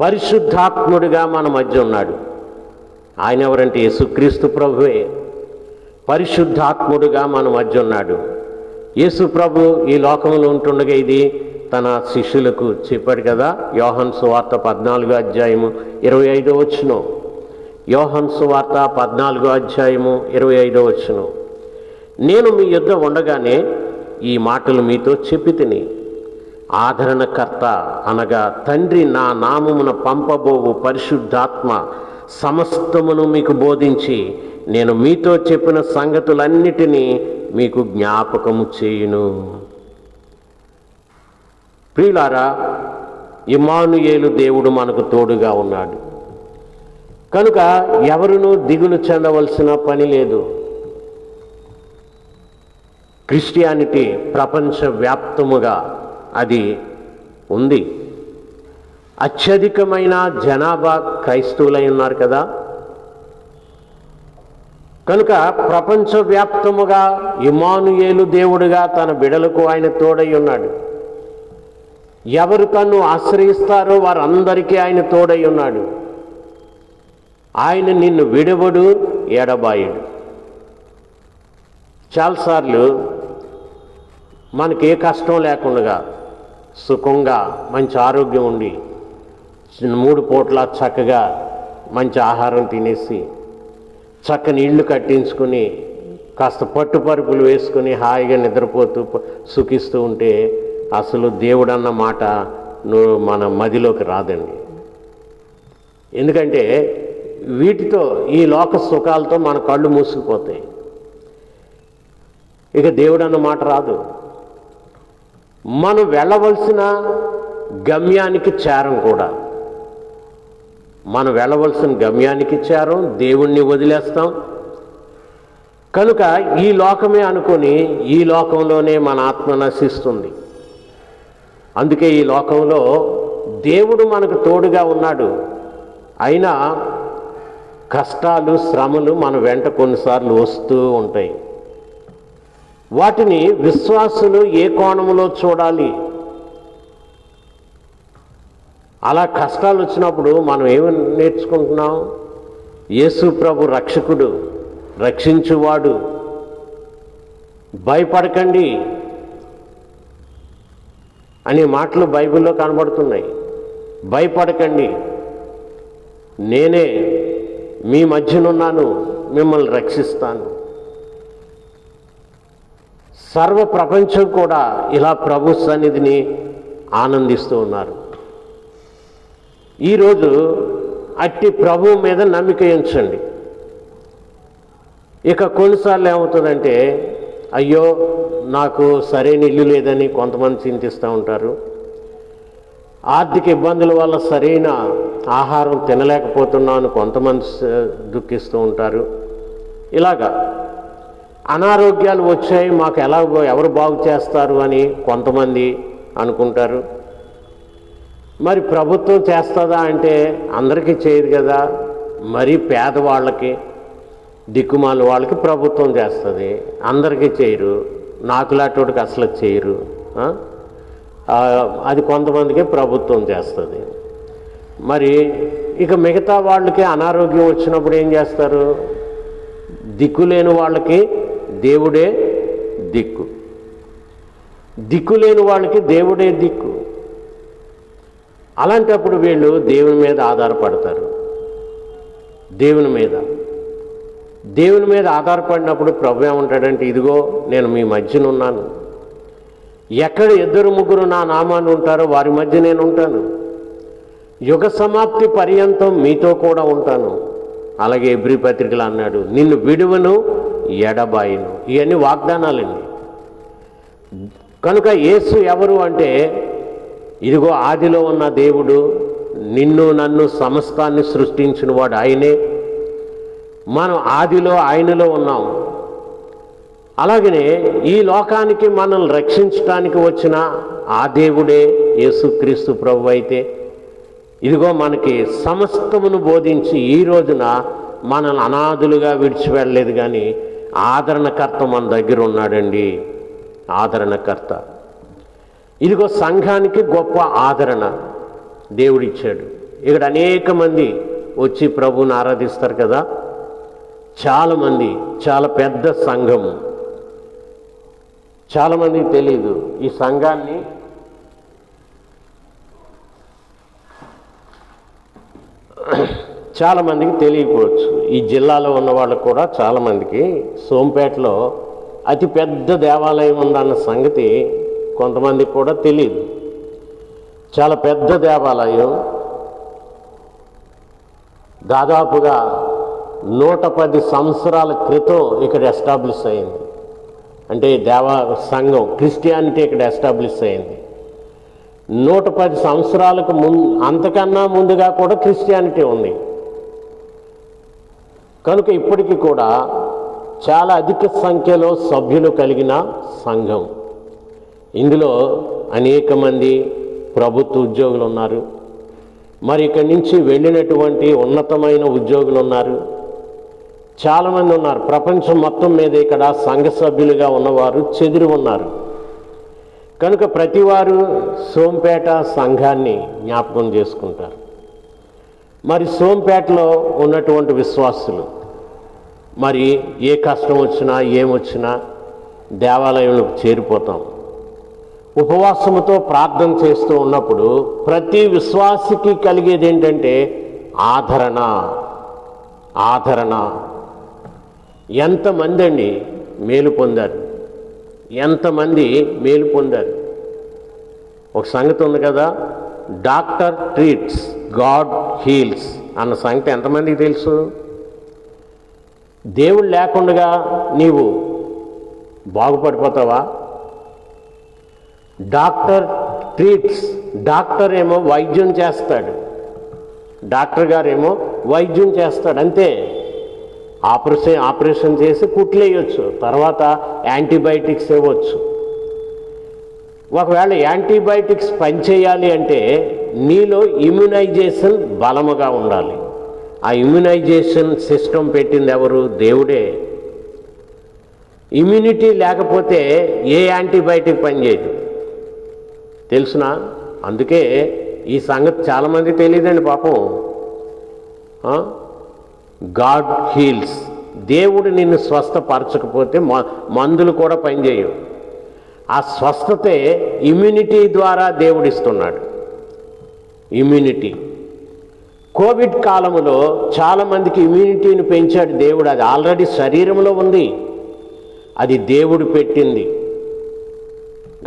పరిశుద్ధాత్ముడిగా మన మధ్య ఉన్నాడు. ఆయన ఎవరంటే యేసుక్రీస్తు ప్రభువే పరిశుద్ధాత్ముడుగా మన మధ్య ఉన్నాడు. యేసు ప్రభు ఈ లోకంలో ఉంటుండగా ఇది తన శిష్యులకు చెప్పాడు కదా. యోహాను సువార్త 14వ అధ్యాయము 25వ వచనం. యోహాను సువార్త 14వ అధ్యాయము 25వ వచనం. నేను మీ యొద్ద ఉండగానే ఈ మాటలు మీతో చెప్పి తిని, ఆదరణకర్త అనగా తండ్రి నా నామమున పంపబోవు పరిశుద్ధాత్మ సమస్తమును మీకు బోధించి నేను మీతో చెప్పిన సంగతులన్నిటినీ మీకు జ్ఞాపకము చేయును. ప్రియులారా, ఇమ్మానుయేలు దేవుడు మనకు తోడుగా ఉన్నాడు కనుక ఎవరునూ దిగులు చెందవలసిన పని లేదు. క్రిస్టియానిటీ ప్రపంచవ్యాప్తముగా అది ఉంది. అత్యధికమైన జనాభా క్రైస్తవులై ఉన్నారు కదా. కనుక ప్రపంచవ్యాప్తముగా ఇమ్మానుయేలు దేవుడుగా తన బిడలకు ఆయన తోడై ఉన్నాడు. ఎవరు తన్ను ఆశ్రయిస్తారో వారందరికీ ఆయన తోడై ఉన్నాడు. ఆయన నిన్ను విడవడు, ఎడబాయుడు. చాలాసార్లు మనకి ఏ కష్టం లేకుండా సుఖంగా మంచి ఆరోగ్యం ఉండి 3 పూట్ల చక్కగా మంచి ఆహారం తినేసి చక్కని ఇళ్ళు కట్టించుకుని కాస్త పట్టుపరుపులు వేసుకుని హాయిగా నిద్రపోతూ సుఖిస్తూ ఉంటే అసలు దేవుడు అన్న మాట మన మదిలోకి రాదండి. ఎందుకంటే వీటితో, ఈ లోక సుఖాలతో మన కళ్ళు మూసుకుపోతాయి. ఇక దేవుడు అన్న మాట రాదు. మనం వెళ్ళవలసిన గమ్యానికి చేరం కూడా. మనం వెళ్ళవలసిన గమ్యానికి చేరం, దేవుణ్ణి వదిలేస్తాం. కనుక ఈ లోకమే అనుకొని ఈ లోకంలోనే మన ఆత్మ నశిస్తుంది. అందుకే ఈ లోకంలో దేవుడు మనకు తోడుగా ఉన్నాడు. అయినా కష్టాలు, శ్రమలు మన వెంట కొన్నిసార్లు వస్తూ ఉంటాయి. వాటిని విశ్వాసులు ఏ కోణంలో చూడాలి? అలా కష్టాలు వచ్చినప్పుడు మనం ఏమి నేర్చుకుంటున్నాం? యేసు ప్రభు రక్షకుడు, రక్షించువాడు, భయపడకండి అనే మాటలు బైబిల్లో కనబడుతున్నాయి. భయపడకండి, నేనే మీ మధ్యనున్నాను, మిమ్మల్ని రక్షిస్తాను. సర్వ ప్రపంచం కూడా ఇలా ప్రభు సన్నిధిని ఆనందిస్తూ ఉన్నారు. ఈరోజు అట్టి ప్రభువు మీద నమ్మిక ఉంచండి. ఇక కొన్నిసార్లు ఏమవుతుందంటే, అయ్యో నాకు సరైన ఇల్లు లేదని కొంతమంది చింతిస్తూ ఉంటారు. ఆర్థిక ఇబ్బందుల వల్ల సరైన ఆహారం తినలేకపోతున్నాను కొంతమంది దుఃఖిస్తూ ఉంటారు. ఇలాగా అనారోగ్యాలు వచ్చాయి, మాకు ఎవరు బాగు చేస్తారు అని కొంతమంది అనుకుంటారు. మరి ప్రభుత్వం చేస్తుందా అంటే అందరికీ చేయదు కదా. మరి పేదవాళ్ళకి, దిక్కుమాల వాళ్ళకి ప్రభుత్వం చేస్తుంది, అందరికీ చేయరు. నాకులాంటివాడికి అసలు చేయరు. అది కొంతమందికి ప్రభుత్వం చేస్తుంది. మరి ఇక మిగతా వాళ్ళకి అనారోగ్యం వచ్చినప్పుడు ఏం చేస్తారు? దిక్కులేని వాళ్ళకి దేవుడే దిక్కు, దిక్కులేని వాళ్ళకి దేవుడే దిక్కు. అలాంటప్పుడు వీళ్ళు దేవుని మీద ఆధారపడతారు. దేవుని మీద ఆధారపడినప్పుడు ప్రభు ఏమంటాడంటే, ఇదిగో నేను మీ మధ్యనున్నాను. ఎక్కడ 2-3 నా నామాన్ని ఉంటారో వారి మధ్య నేను ఉంటాను. యుగ సమాప్తి పర్యంతం మీతో కూడా ఉంటాను. అలాగే ఎబ్రీ పత్రికలు అన్నాడు, నిన్ను విడువను, ఎడబాయను. ఇవన్నీ వాగ్దానాలండి. కనుక యేసు ఎవరు అంటే, ఇదిగో ఆదిలో ఉన్న దేవుడు, నిన్ను నన్ను సమస్తాన్ని సృష్టించిన వాడు ఆయనే. మనం ఆదిలో ఆయనలో ఉన్నాం. అలాగనే ఈ లోకానికి మనల్ని రక్షించడానికి వచ్చిన ఆ దేవుడే యేసుక్రీస్తు ప్రభు అయితే, ఇదిగో మనకి సమస్తమును బోధించి ఈ రోజున మనల్ని అనాథులుగా విడిచిపెట్టలేదు, కానీ ఆదరణకర్త మన దగ్గర ఉన్నాడండి. ఆదరణకర్త. ఇదిగో సంఘానికి గొప్ప ఆదరణ దేవుడిచ్చాడు. ఇక్కడ అనేక మంది వచ్చి ప్రభువుని ఆరాధిస్తారు కదా. చాలామంది, చాలా పెద్ద సంఘము. చాలామందికి తెలీదు ఈ సంఘాన్ని చాలామందికి తెలియకపోవచ్చు. ఈ జిల్లాలో ఉన్న వాళ్ళకు కూడా చాలామందికి సోంపేటలో అతి పెద్ద దేవాలయం ఉందన్న సంగతి కొంతమందికి కూడా తెలియదు. చాలా పెద్ద దేవాలయం, దాదాపుగా 110 సంవత్సరాల క్రితం ఇక్కడ ఎస్టాబ్లిష్ అయింది. అంటే సంఘం క్రిస్టియానిటీ ఇక్కడ ఎస్టాబ్లిష్ అయింది. 110 సంవత్సరాలకు అంతకన్నా ముందుగా కూడా క్రిస్టియానిటీ ఉంది. కనుక ఇప్పటికీ కూడా చాలా అధిక సంఖ్యలో సభ్యులు కలిగిన సంఘం. ఇందులో అనేక మంది ప్రభుత్వ ఉద్యోగులు ఉన్నారు, మరి ఇక్కడి నుంచి వెళ్ళినటువంటి ఉన్నతమైన ఉద్యోగులు ఉన్నారు, చాలామంది ఉన్నారు. ప్రపంచం మొత్తం మీద ఇక్కడ సంఘ సభ్యులుగా ఉన్నవారు చెదిరి ఉన్నారు. కనుక ప్రతివారు సోంపేట సంఘాన్ని జ్ఞాపకం చేసుకుంటారు. మరి సోంపేటలో ఉన్నటువంటి విశ్వాసులు మరి ఏ కష్టం వచ్చినా ఏమొచ్చినా దేవాలయంలోకి చేరిపోతాం. ఉపవాసముతో ప్రార్థన చేస్తూ ఉన్నప్పుడు ప్రతి విశ్వాసికి కలిగేది ఏంటంటే ఆదరణ. ఎంతమంది అండి మేలు పొందారు, ఎంతమంది మేలు పొందారు. ఒక సంగతి ఉంది కదా, డాక్టర్ ట్రీట్స్, గాడ్ హీల్స్ అన్న సంగతి ఎంతమందికి తెలుసు? దేవుడు లేకుండా నీవు బాగుపడిపోతావా? డాక్టర్ ట్రీట్స్, డాక్టర్ ఏమో వైద్యం చేస్తాడు, డాక్టర్ గారేమో వైద్యం చేస్తాడు, అంతే. ఆపరేషన్ చేసి కుట్లేయచ్చు, తర్వాత యాంటీబయాటిక్స్ ఇవ్వచ్చు. ఒకవేళ యాంటీబయాటిక్స్ పనిచేయాలి అంటే నీలో ఇమ్యునైజేషన్ బలముగా ఉండాలి. ఆ ఇమ్యునైజేషన్ సిస్టమ్ పెట్టింది ఎవరు? దేవుడే. ఇమ్యూనిటీ లేకపోతే ఏ యాంటీబయాటిక్ పనిచేయదు, తెలుసునా? అందుకే ఈ సంగతి చాలామంది తెలియదండి పాపం. గాడ్ హీల్స్, దేవుడు నిన్ను స్వస్థపరచకపోతే మందులు కూడా పనిచేయవు. ఆ స్వస్థతే ఇమ్యూనిటీ ద్వారా దేవుడు ఇస్తున్నాడు. ఇమ్యూనిటీ కోవిడ్ కాలంలో చాలామందికి ఇమ్యూనిటీని పెంచాడు దేవుడు. అది ఆల్రెడీ శరీరంలో ఉంది, అది దేవుడు పెట్టింది.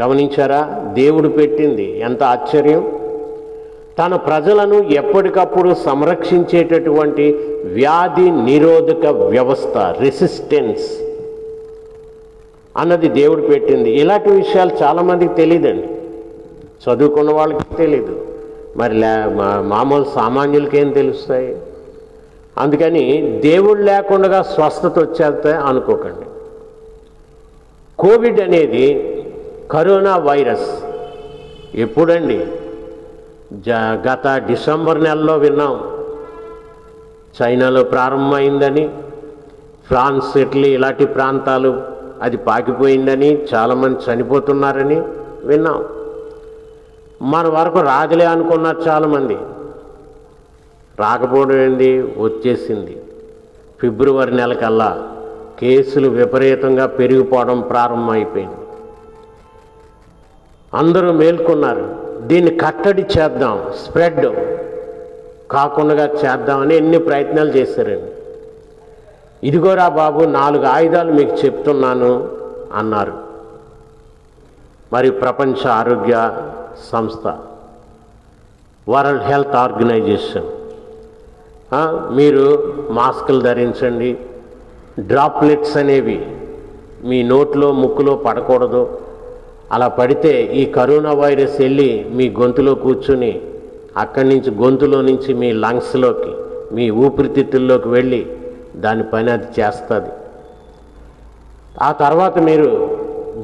గమనించారా? దేవుడు పెట్టింది. ఎంత ఆశ్చర్యం! తన ప్రజలను ఎప్పటికప్పుడు సంరక్షించేటటువంటి వ్యాధి నిరోధక వ్యవస్థ, రెసిస్టెన్స్ అన్నది దేవుడు పెట్టింది. ఇలాంటి విషయాలు చాలామందికి తెలియదండి, చదువుకున్న వాళ్ళకి తెలీదు, మరి మామూలు సామాన్యులకి ఏం తెలుస్తాయి? అందుకని దేవుడు లేకుండా స్వస్థత వచ్చేస్తే అనుకోకండి. కోవిడ్ అనేది కరోనా వైరస్ ఎప్పుడండి? గత డిసెంబర్ నెలలో విన్నాం చైనాలో ప్రారంభమైందని, ఫ్రాన్స్, ఇటలీ ఇలాంటి ప్రాంతాలు అది పాకిపోయిందని, చాలామంది చనిపోతున్నారని విన్నాం. మన వరకు రాదులే అనుకున్నారు చాలామంది. రాకపోవడం ఏంది, వచ్చేసింది. ఫిబ్రవరి నెలకల్లా కేసులు విపరీతంగా పెరిగిపోవడం ప్రారంభమైపోయింది. అందరూ మేల్కొన్నారు, దీన్ని కట్టడి చేద్దాం, స్ప్రెడ్ కాకుండా చేద్దామని ఎన్ని ప్రయత్నాలు చేశారండి. ఇదిగోరా బాబు 4 ఆయుధాలు మీకు చెప్తున్నాను అన్నారు. మరి ప్రపంచ ఆరోగ్య సంస్థ, వరల్డ్ హెల్త్ ఆర్గనైజేషన్, మీరు మాస్కులు ధరించండి, డ్రాప్లెట్స్ అనేవి మీ నోట్లో ముక్కులో పడకూడదు, అలా పడితే ఈ కరోనా వైరస్ వెళ్ళి మీ గొంతులో కూర్చుని అక్కడి నుంచి గొంతులో నుంచి మీ లంగ్స్లోకి, మీ ఊపిరితిత్తుల్లోకి వెళ్ళి దాని పని అది చేస్తుంది. ఆ తర్వాత మీరు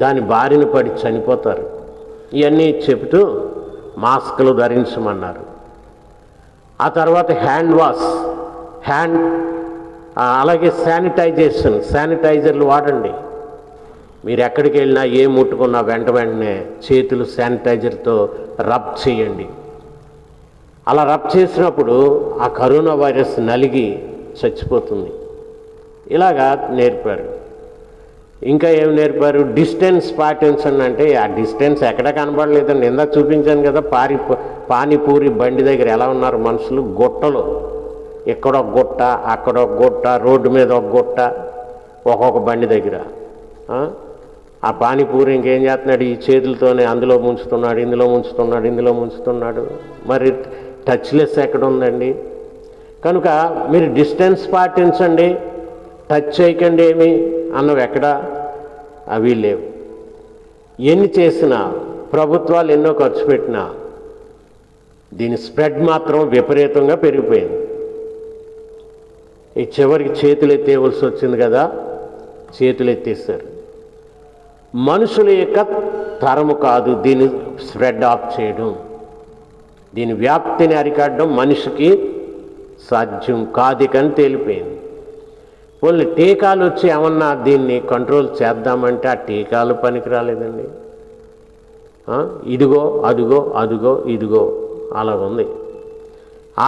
దాని బారిన పడి చనిపోతారు. ఇవన్నీ చెబుతూ మాస్కులు ధరించమన్నారు. ఆ తర్వాత హ్యాండ్ వాష్, అలాగే శానిటైజర్లు వాడండి. మీరు ఎక్కడికి వెళ్ళినా ఏ ముట్టుకున్నా వెంటనే చేతులు శానిటైజర్తో రబ్ చేయండి. అలా రబ్ చేసినప్పుడు ఆ కరోనా వైరస్ నలిగి చచ్చిపోతుంది. ఇలాగా నేర్పారు. ఇంకా ఏం నేర్పారు? డిస్టెన్స్ పాటించండి. అంటే ఆ డిస్టెన్స్ ఎక్కడ కనబడలేదండి. ఇందాక చూపించాను కదా, పానీపూరి బండి దగ్గర ఎలా ఉన్నారు మనుషులు, గుట్టలో ఇక్కడ ఒక గుట్ట, అక్కడ ఒక గుట్ట, రోడ్డు మీద ఒక గుట్ట, ఒక్కొక్క బండి దగ్గర. ఆ పానీపూరి ఇంకేం చేస్తున్నాడు, ఈ చేతులతోనే అందులో ముంచుతున్నాడు, ఇందులో ముంచుతున్నాడు, ఇందులో ముంచుతున్నాడు. మరి టచ్లెస్ ఎక్కడ ఉందండి? కనుక మీరు డిస్టెన్స్ పాటించండి, టచ్ చేయకండి ఏమి అన్నవి ఎక్కడా అవి లేవు. ఎన్ని చేసినా, ప్రభుత్వాలు ఎన్నో ఖర్చు పెట్టినా దీని స్ప్రెడ్ మాత్రం విపరీతంగా పెరిగిపోయింది. ఈ చివరికి చేతులు ఎత్తేవలసి వచ్చింది కదా, చేతులు ఎత్తేస్తారు. మనుషుల యొక్క తరము కాదు దీన్ని స్ప్రెడ్ ఆఫ్ చేయడం, దీని వ్యాప్తిని అరికట్టడం మనిషికి సాధ్యం కాదికని తేలిపోయింది. ఓన్లీ టీకాలు వచ్చి ఏమన్నా దీన్ని కంట్రోల్ చేద్దామంటే ఆ టీకాలు పనికి రాలేదండి. ఇదిగో అదిగో అదిగో ఇదిగో అలాగుంది.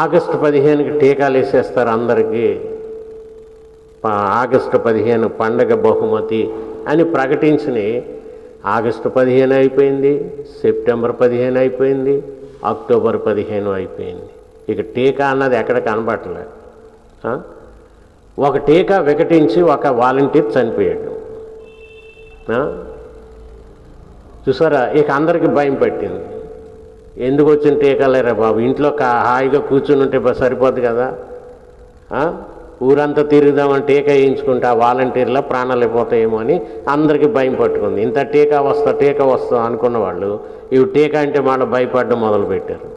ఆగస్టు 15కి టీకాలు వేసేస్తారు అందరికీ. ఆగస్టు 15 పండగ బహుమతి అని ప్రకటించిన ఆగస్టు 15 అయిపోయింది, సెప్టెంబర్ 15 అయిపోయింది, అక్టోబర్ 15 అయిపోయింది. ఇక టీకా అన్నది ఎక్కడ కనబడలేదు. ఒక టీకా వికటించి ఒక వాలంటీర్ చనిపోయాడు. చూసారా, ఇక అందరికీ భయం పట్టింది. ఎందుకు వచ్చిన టీకాలేరా బాబు, ఇంట్లో హాయిగా కూర్చుని ఉంటే సరిపోద్ది కదా, ఊరంతా తిరుగుదామని టీకా వేయించుకుంటే ఆ వాలంటీర్ల ప్రాణాలు అయిపోతాయేమో అని అందరికీ భయం పట్టుకుంది. ఇంత టీకా వస్తా అనుకున్న వాళ్ళు ఇవి టీకా అంటే మళ్ళీ భయపడడం మొదలుపెట్టారు.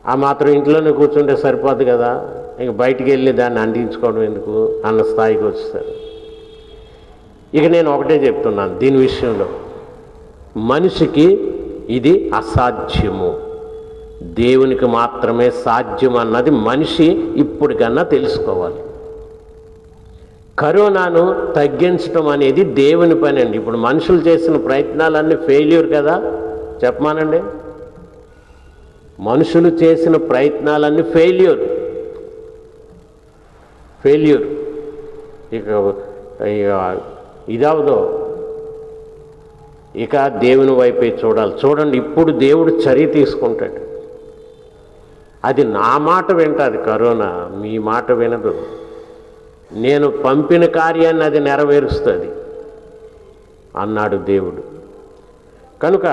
ఆ మాత్రం ఇంట్లోనే కూర్చుంటే సరిపోద్ది కదా, ఇంక బయటికి వెళ్ళి దాన్ని అందించుకోవడం ఎందుకు అన్న స్థాయికి వచ్చేస్తారు. ఇక నేను ఒకటే చెప్తున్నాను, దీని విషయంలో మనిషికి ఇది అసాధ్యము, దేవునికి మాత్రమే సాధ్యం అన్నది మనిషి ఇప్పటికన్నా తెలుసుకోవాలి. కరోనాను తగ్గించడం అనేది దేవుని పని అండి. ఇప్పుడు మనుషులు చేసిన ప్రయత్నాలన్నీ ఫెయిల్యూర్ కదా, చెప్పమానండి. మనుషులు చేసిన ప్రయత్నాలన్నీ ఫెయిల్యూర్. ఇక ఇదవదో, ఇక దేవుని వైపే చూడాలి. చూడండి, ఇప్పుడు దేవుడు చర్య తీసుకుంటాడు. అది నా మాట వింటుంది కరోనా, మీ మాట వినదు. నేను పంపిన కార్యాన్ని అది నెరవేరుస్తుంది అన్నాడు దేవుడు. కనుక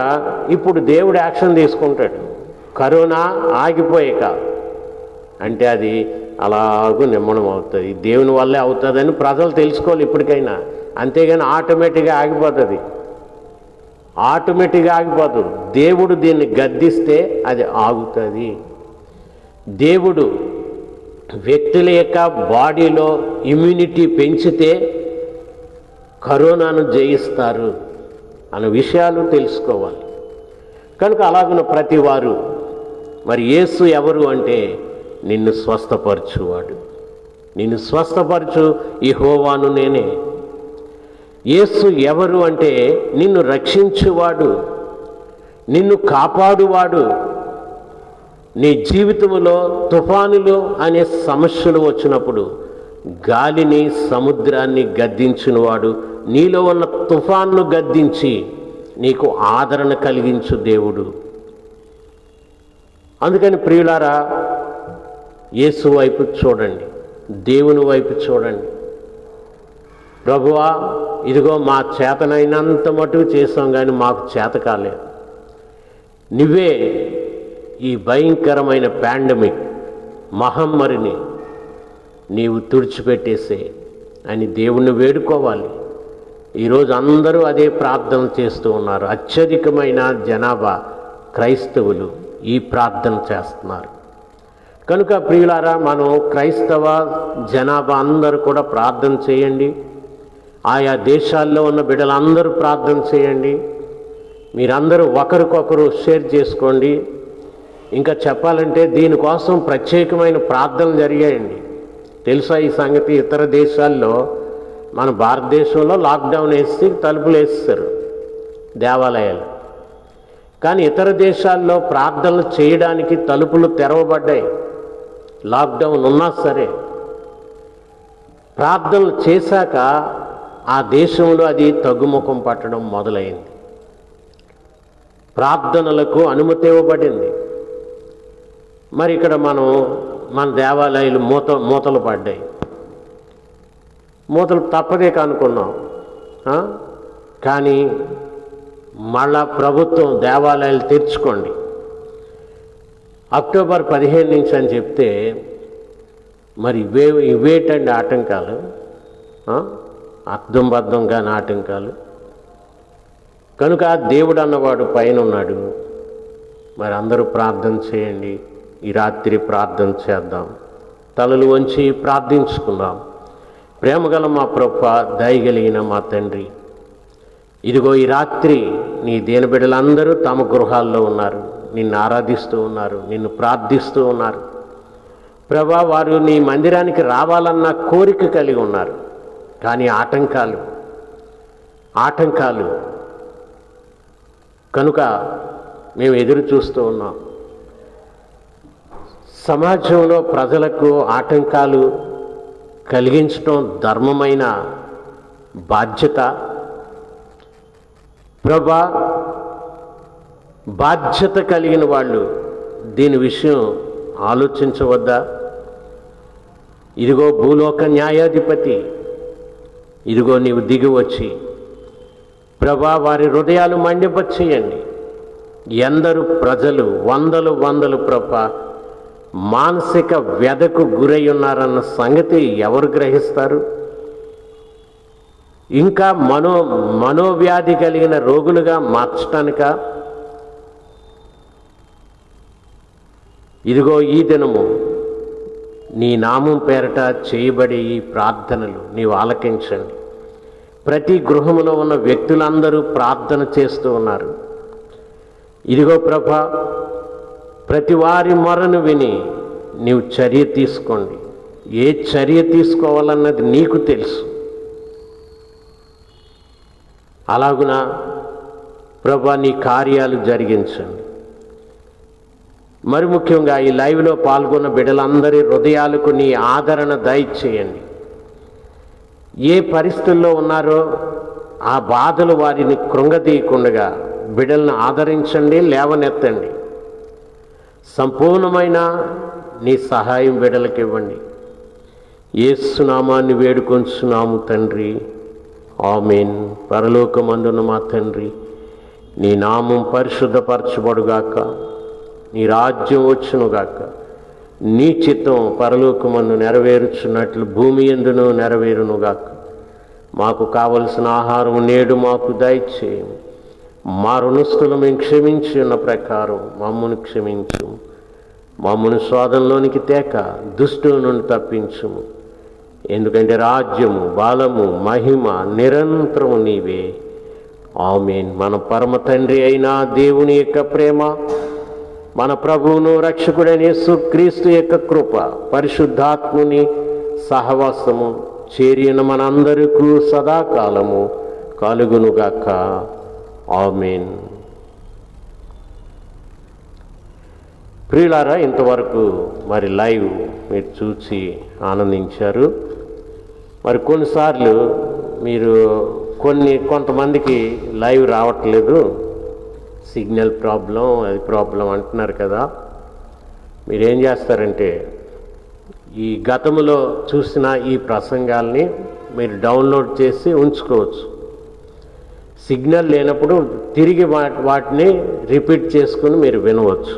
ఇప్పుడు దేవుడు యాక్షన్ తీసుకుంటాడు. కరోనా ఆగిపోయాక అంటే అది అలాగూ నిమ్మనం అవుతుంది, దేవుని వల్లే అవుతుందని ప్రజలు తెలుసుకోవాలి ఇప్పటికైనా. అంతేగాని ఆటోమేటిక్గా ఆగిపోతుంది. దేవుడు దీన్ని గద్దిస్తే అది ఆగుతుంది. దేవుడు వ్యక్తుల యొక్క బాడీలో ఇమ్యూనిటీ పెంచితే కరోనాను జయిస్తారు అన్న విషయాలు తెలుసుకోవాలి. కనుక అలాగున్న ప్రతి వారు, మరి యేసు ఎవరు అంటే నిన్ను స్వస్థపరచువాడు. నిన్ను స్వస్థపరచు యెహోవాను నేనే. యేసు ఎవరు అంటే నిన్ను రక్షించువాడు, నిన్ను కాపాడువాడు. నీ జీవితంలో తుఫానులు అనే సమస్యలు వచ్చినప్పుడు గాలిని సముద్రాన్ని గద్దించినవాడు, నీలో ఉన్న తుఫాన్ను గద్దించి నీకు ఆదరణ కలిగించు దేవుడు. అందుకని ప్రియులారా, యేసు వైపు చూడండి, దేవుని వైపు చూడండి. ప్రభువా, ఇదిగో మా చేతనైనంత మటుకు చేసాం కానీ మాకు చేత కాలేదు. నువ్వే ఈ భయంకరమైన పాండమిక్ మహమ్మారిని నీవు తుడిచిపెట్టేసే అని దేవుణ్ణి వేడుకోవాలి. ఈరోజు అందరూ అదే ప్రార్థన చేస్తూ ఉన్నారు. అత్యధికమైన జనాభా క్రైస్తవులు ఈ ప్రార్థన చేస్తున్నారు. కనుక ప్రియులారా, మనం క్రైస్తవ జనాభా అందరూ కూడా ప్రార్థన చేయండి. ఆయా దేశాల్లో ఉన్న బిడ్డలందరూ ప్రార్థన చేయండి. మీరందరూ ఒకరికొకరు షేర్ చేసుకోండి. ఇంకా చెప్పాలంటే దీనికోసం ప్రత్యేకమైన ప్రార్థనలు జరిగాయండి. తెలుసా ఈ సంగతి? ఇతర దేశాల్లో, మన భారతదేశంలో లాక్డౌన్ వేసి తలుపులు వేస్తారు దేవాలయాలు. కానీ ఇతర దేశాల్లో ప్రార్థనలు చేయడానికి తలుపులు తెరవబడ్డాయి. లాక్డౌన్ ఉన్నా సరే ప్రార్థనలు చేశాక ఆ దేశంలో అది తగ్గుముఖం పట్టడం మొదలైంది. ప్రార్థనలకు అనుమతి ఇవ్వబడింది. మరి ఇక్కడ మన దేవాలయాలు మూతలు పడ్డాయి. మూతలు తప్పదే కనుక్కున్నాం. కానీ మళ్ళా ప్రభుత్వం దేవాలయాలు తెరుచుకోండి అక్టోబర్ 15 నుంచి అని చెప్తే మరి ఇవేటండి ఆటంకాలు, అర్థం కాని ఆటంకాలు. కనుక దేవుడు అన్నవాడు పైన ఉన్నాడు. మరి అందరూ ప్రార్థన చేయండి. ఈ రాత్రి ప్రార్థన చేద్దాం. తలలు వంచి ప్రార్థించుకుందాం. ప్రేమగల మా ప్రభువా, దయగలిగిన మా తండ్రి, ఇదిగో ఈ రాత్రి నీ దీనబిడ్డలందరూ తమ గృహాల్లో ఉన్నారు, నిన్ను ఆరాధిస్తూ ఉన్నారు, నిన్ను ప్రార్థిస్తూ ఉన్నారు. ప్రభా, వారు నీ మందిరానికి రావాలన్న కోరిక కలిగి ఉన్నారు. కానీ ఆటంకాలు కనుక మేము ఎదురు చూస్తూ ఉన్నాం. సమాజంలో ప్రజలకు ఆటంకాలు కలిగించడం ధర్మమైన బాధ్యత. ప్రభా, బాధ్యత కలిగిన వాళ్ళు దీని విషయం ఆలోచించవద్దా? ఇదిగో భూలోక న్యాయాధిపతి, ఇదిగో నీవు దిగి వచ్చి ప్రభా వారి హృదయాలు మండిపచేయండి. ఎందరు ప్రజలు వందలు ప్రభా మానసిక వ్యధకు గురై ఉన్నారన్న సంగతి ఎవరు గ్రహిస్తారు? ఇంకా మనోవ్యాధి కలిగిన రోగులుగా మార్చటానిక? ఇదిగో ఈ దినము నీ నామం పేరట చేయబడే ఈ ప్రార్థనలు నీవు ఆలకించండి. ప్రతి గృహంలో ఉన్న వ్యక్తులందరూ ప్రార్థన చేస్తూ ఉన్నారు. ఇదిగో ప్రభా, ప్రతి వారి మొరను విని నీవు చర్య తీసుకోండి. ఏ చర్య తీసుకోవాలన్నది నీకు తెలుసు. అలాగున ప్రభా నీ కార్యాలు జరిగించండి. మరి ముఖ్యంగా ఈ లైవ్లో పాల్గొన్న బిడ్డలందరి హృదయాలకు నీ ఆదరణ దయచేయండి. ఏ పరిస్థితుల్లో ఉన్నారో ఆ బాధలు వారిని కృంగతీయకుండా బిడ్డలను ఆదరించండి, లేవనెత్తండి. సంపూర్ణమైన నీ సహాయం బిడ్డలకు ఇవ్వండి. యేసు నామాన్ని వేడుకొంచున్నాము తండ్రి, ఆమేన్. పరలోకమందున్న మా తండ్రి, నీ నామం పరిశుద్ధపరచబడుగాక, నీ రాజ్యం వచ్చునుగాక, నీ చిత్తం పరలోకమందు నెరవేరుచున్నట్లు భూమి యందును నెరవేరునుగాక. మాకు కావలసిన ఆహారం నేడు మాకు దయచేయము. మా రుణస్థులు మేము క్షమించి ఉన్న ప్రకారం మమ్మల్ని క్షమించు. మమ్మల్ని శోధనలోనికి తేక దుష్టుల నుండి తప్పించుము. ఎందుకంటే రాజ్యము, బలము, మహిమ నిరంతరము నీవే. ఆమేన్. మన పరమ తండ్రి అయిన దేవుని యొక్క ప్రేమ, మన ప్రభువును రక్షకుడైన యేసుక్రీస్తు యొక్క కృప, పరిశుద్ధాత్ముని సహవాసము చేరిన మనందరికీ సదాకాలము కలుగునుగాక. ఆమేన్. ప్రియులారా, ఇంతవరకు మరి లైవ్ మీరు చూసి ఆనందించారు. మరి కొన్నిసార్లు మీరు కొంతమందికి లైవ్ రావట్లేదు, సిగ్నల్ ప్రాబ్లం, అది ప్రాబ్లం అంటున్నారు కదా. మీరేం చేస్తారంటే ఈ గతంలో చూసిన ఈ ప్రసంగాల్ని మీరు డౌన్లోడ్ చేసి ఉంచుకోవచ్చు. సిగ్నల్ లేనప్పుడు తిరిగి వాటిని రిపీట్ చేసుకుని మీరు వినవచ్చు.